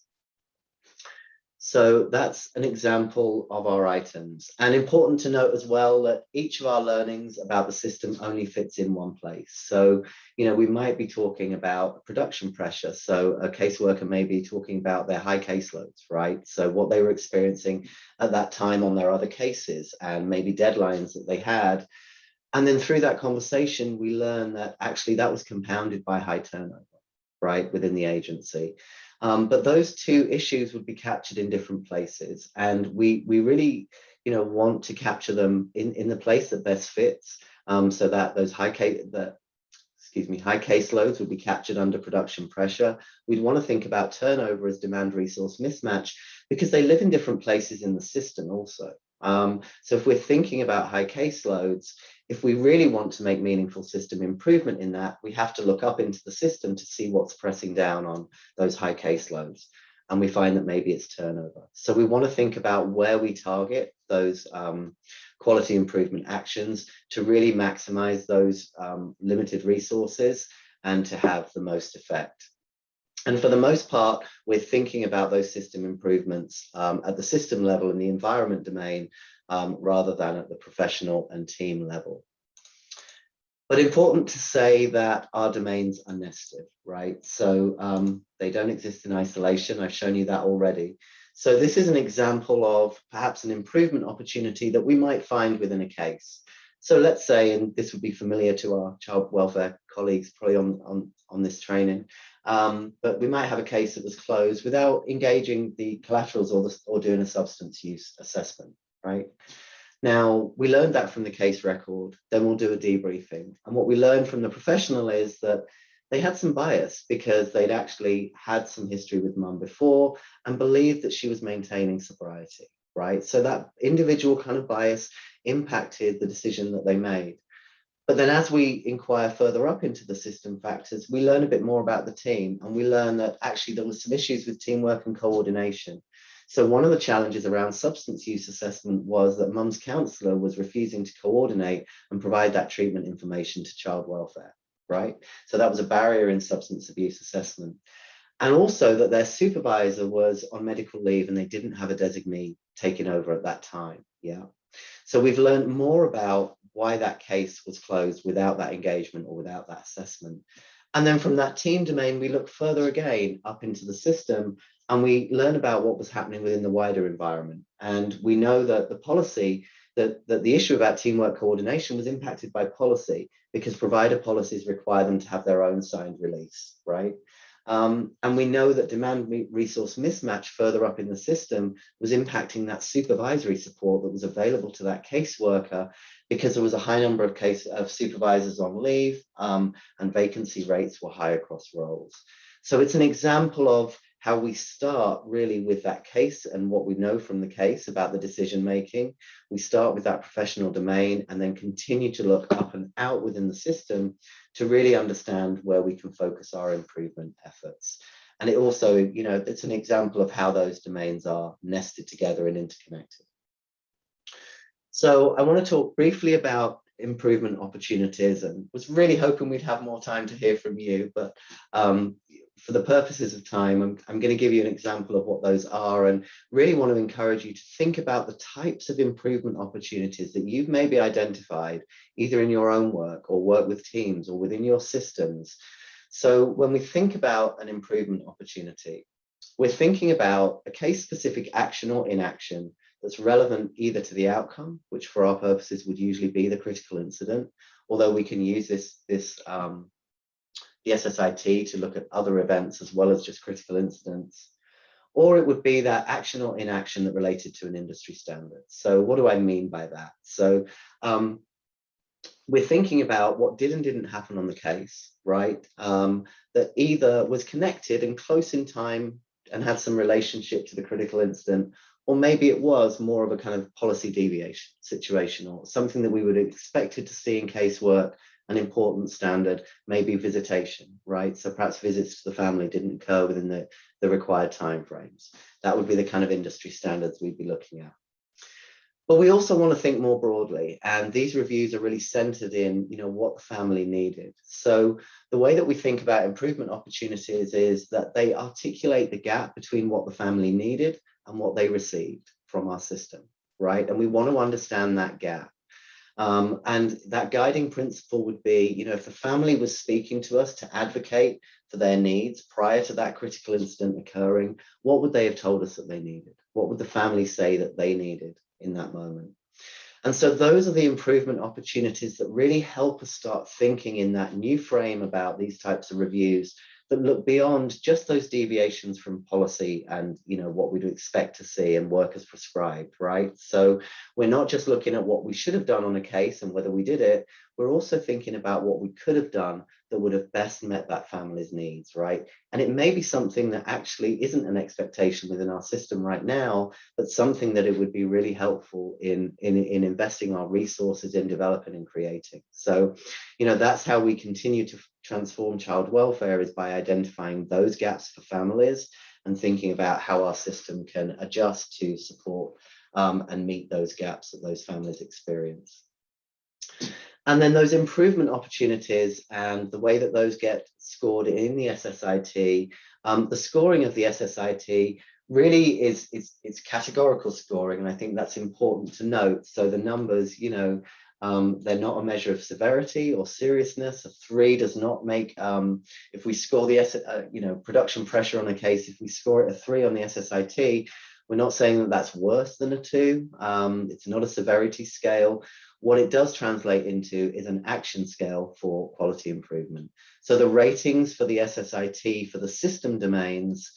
So that's an example of our items. And important to note as well that each of our learnings about the system only fits in one place. So, we might be talking about production pressure. So a caseworker may be talking about their high caseloads, right? So what they were experiencing at that time on their other cases and maybe deadlines that they had. And then through that conversation, we learn that actually that was compounded by high turnover, right, within the agency. But those two issues would be captured in different places. And we really, want to capture them in the place that best fits, so that those high caseloads would be captured under production pressure. We'd want to think about turnover as demand resource mismatch because they live in different places in the system also. So if we're thinking about high caseloads, if we really want to make meaningful system improvement in that, we have to look up into the system to see what's pressing down on those high caseloads. And we find that maybe it's turnover. So we want to think about where we target those quality improvement actions to really maximize those limited resources and to have the most effect. And for the most part, we're thinking about those system improvements at the system level in the environment domain, rather than at the professional and team level. But important to say that our domains are nested, right? So they don't exist in isolation. I've shown you that already. So this is an example of perhaps an improvement opportunity that we might find within a case. So let's say, and this would be familiar to our child welfare colleagues probably on this training, but we might have a case that was closed without engaging the collaterals or doing a substance use assessment, right? Now, we learned that from the case record, then we'll do a debriefing. And what we learned from the professional is that they had some bias because they'd actually had some history with mum before and believed that she was maintaining sobriety, right? So that individual kind of bias impacted the decision that they made. But then as we inquire further up into the system factors, we learn a bit more about the team, and we learn that actually there was some issues with teamwork and coordination. So one of the challenges around substance use assessment was that mum's counsellor was refusing to coordinate and provide that treatment information to child welfare, right? So that was a barrier in substance abuse assessment. And also that their supervisor was on medical leave and they didn't have a designee taking over at that time, yeah. So we've learned more about why that case was closed without that engagement or without that assessment. And then from that team domain, we look further again up into the system and we learn about what was happening within the wider environment. And we know that the policy, that the issue about teamwork coordination was impacted by policy because provider policies require them to have their own signed release, right? And we know that demand resource mismatch further up in the system was impacting that supervisory support that was available to that caseworker because there was a high number of supervisors on leave, and vacancy rates were high across roles. So it's an example of how we start really with that case and what we know from the case about the decision making. We start with that professional domain and then continue to look up and out within the system to really understand where we can focus our improvement efforts. And it also, it's an example of how those domains are nested together and interconnected. So I want to talk briefly about improvement opportunities and was really hoping we'd have more time to hear from you, but for the purposes of time, I'm going to give you an example of what those are and really want to encourage you to think about the types of improvement opportunities that you've maybe identified either in your own work or work with teams or within your systems. So when we think about an improvement opportunity, we're thinking about a case-specific action or inaction that's relevant either to the outcome, which for our purposes would usually be the critical incident, although we can use the SSIT to look at other events as well as just critical incidents, or it would be that action or inaction that related to an industry standard. So what do I mean by that? So we're thinking about what did and didn't happen on the case, right? That either was connected and close in time and had some relationship to the critical incident, or maybe it was more of a kind of policy deviation situation or something that we would have expected to see in casework, an important standard, maybe visitation, right? So perhaps visits to the family didn't occur within the required timeframes. That would be the kind of industry standards we'd be looking at. But we also want to think more broadly, and these reviews are really centered in, what the family needed. So the way that we think about improvement opportunities is that they articulate the gap between what the family needed and what they received from our system, right? And we want to understand that gap. And that guiding principle would be, you know, if the family was speaking to us to advocate for their needs prior to that critical incident occurring, what would they have told us that they needed? What would the family say that they needed in that moment? And so those are the improvement opportunities that really help us start thinking in that new frame about these types of reviews that look beyond just those deviations from policy and, you know, what we'd expect to see and work as prescribed, right? So we're not just looking at what we should have done on a case and whether we did it, we're also thinking about what we could have done that would have best met that family's needs, right? And it may be something that actually isn't an expectation within our system right now, but something that it would be really helpful in investing our resources in developing and creating. So, you know, that's how we continue to transform child welfare, is by identifying those gaps for families and thinking about how our system can adjust to support and meet those gaps that those families experience. And then those improvement opportunities and the way that those get scored in the SSIT, the scoring of the SSIT really is it's categorical scoring, and I think that's important to note. So the numbers, you know, they're not a measure of severity or seriousness. A 3 does not make, if we score the you know, production pressure on a case, if we score it a 3 on the SSIT, we're not saying that that's worse than a 2. It's not a severity scale. What it does translate into is an action scale for quality improvement. So the ratings for the SSIT for the system domains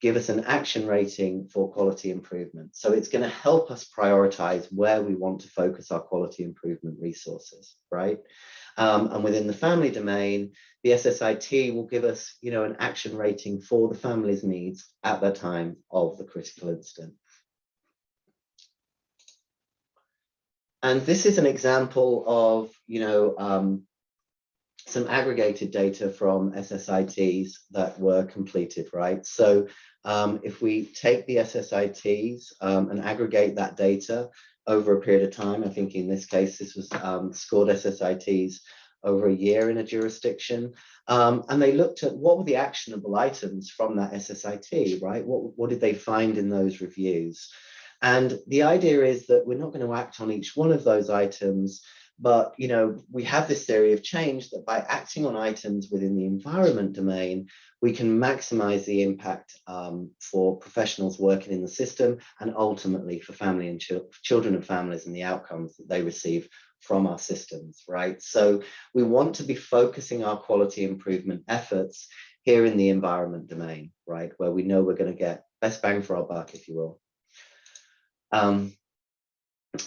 give us an action rating for quality improvement. So it's going to help us prioritize where we want to focus our quality improvement resources, right? And within the family domain, the SSIT will give us, you know, an action rating for the family's needs at the time of the critical incident. And this is an example of, you know, some aggregated data from SSITs that were completed, right? So if we take the SSITs and aggregate that data over a period of time, I think in this case, this was scored SSITs over a year in a jurisdiction. And they looked at what were the actionable items from that SSIT, right? What did they find in those reviews? And the idea is that we're not going to act on each one of those items, but, you know, we have this theory of change that by acting on items within the environment domain, we can maximize the impact for professionals working in the system and ultimately for family and children and families and the outcomes that they receive from our systems, right? So we want to be focusing our quality improvement efforts here in the environment domain, right? Where we know we're going to get best bang for our buck, if you will.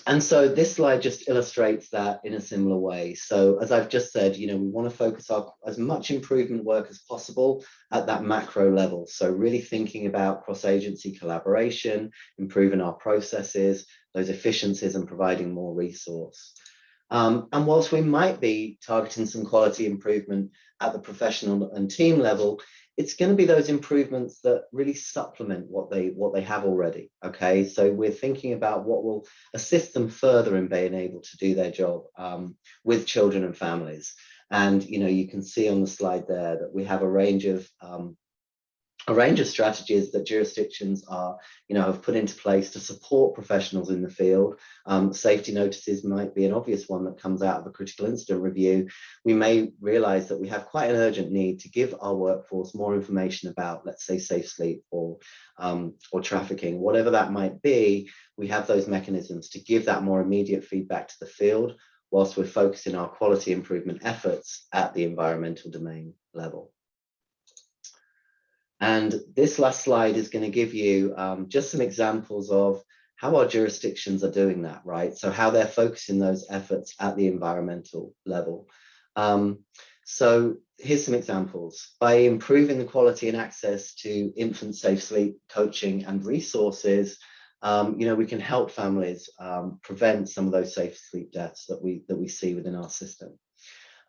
And so this slide just illustrates that in a similar way. So as I've just said, you know, we want to focus our as much improvement work as possible at that macro level. So really thinking about cross-agency collaboration, improving our processes, those efficiencies, and providing more resource. And whilst we might be targeting some quality improvement at the professional and team level, it's going to be those improvements that really supplement what they have already. Okay, so we're thinking about what will assist them further in being able to do their job with children and families. And you know, you can see on the slide there that we have a range of strategies that jurisdictions are, you know, have put into place to support professionals in the field. Safety notices might be an obvious one that comes out of a critical incident review. We may realize that we have quite an urgent need to give our workforce more information about, let's say, safe sleep or trafficking, whatever that might be. We have those mechanisms to give that more immediate feedback to the field whilst we're focusing our quality improvement efforts at the environmental domain level. And this last slide is going to give you just some examples of how our jurisdictions are doing that, right? So how they're focusing those efforts at the environmental level. So here's some examples. By improving the quality and access to infant safe sleep coaching and resources, you know, we can help families prevent some of those safe sleep deaths that we see within our system.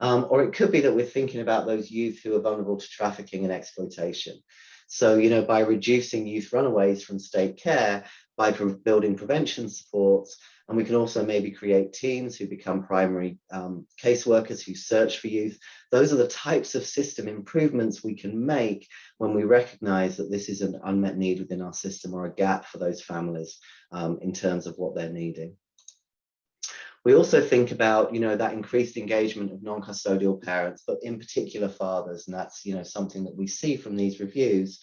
Or it could be that we're thinking about those youth who are vulnerable to trafficking and exploitation. So, you know, by reducing youth runaways from state care, by building prevention supports, And we can also maybe create teams who become primary caseworkers who search for youth. Those are the types of system improvements we can make when we recognize that this is an unmet need within our system or a gap for those families in terms of what they're needing. We also think about, that increased engagement of non-custodial parents, but in particular fathers, and that's, something that we see from these reviews.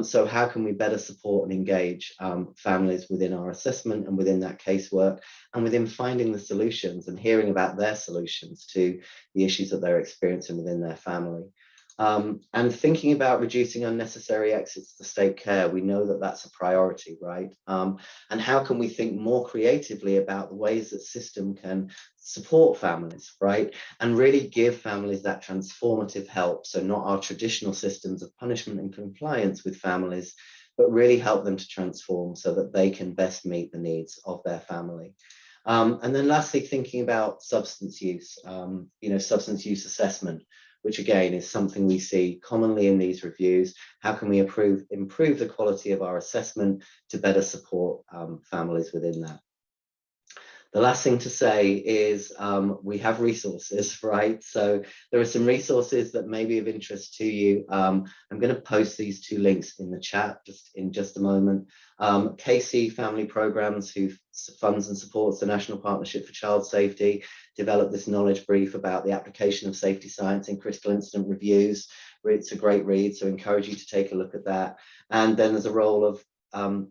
So how can we better support and engage families within our assessment and within that casework, and within finding the solutions and hearing about their solutions to the issues that they're experiencing within their family. And thinking about reducing unnecessary exits to state care, we know that that's a priority, right? And how can we think more creatively about the ways that system can support families, right? And really give families that transformative help. So not our traditional systems of punishment and compliance with families, but really help them to transform so that they can best meet the needs of their family. And then lastly, thinking about substance use, substance use assessment, which again is something we see commonly in these reviews. How can we improve the quality of our assessment to better support families within that? The last thing to say is we have resources, right? So there are some resources that may be of interest to you. I'm going to post these 2 links in the chat in just a moment. KC Family Programs, who funds and supports the National Partnership for Child Safety, developed this knowledge brief about the application of safety science in critical incident reviews. It's a great read, so I encourage you to take a look at that. And then there's a role of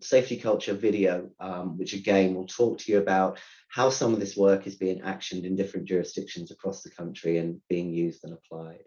safety culture video, which again will talk to you about how some of this work is being actioned in different jurisdictions across the country and being used and applied.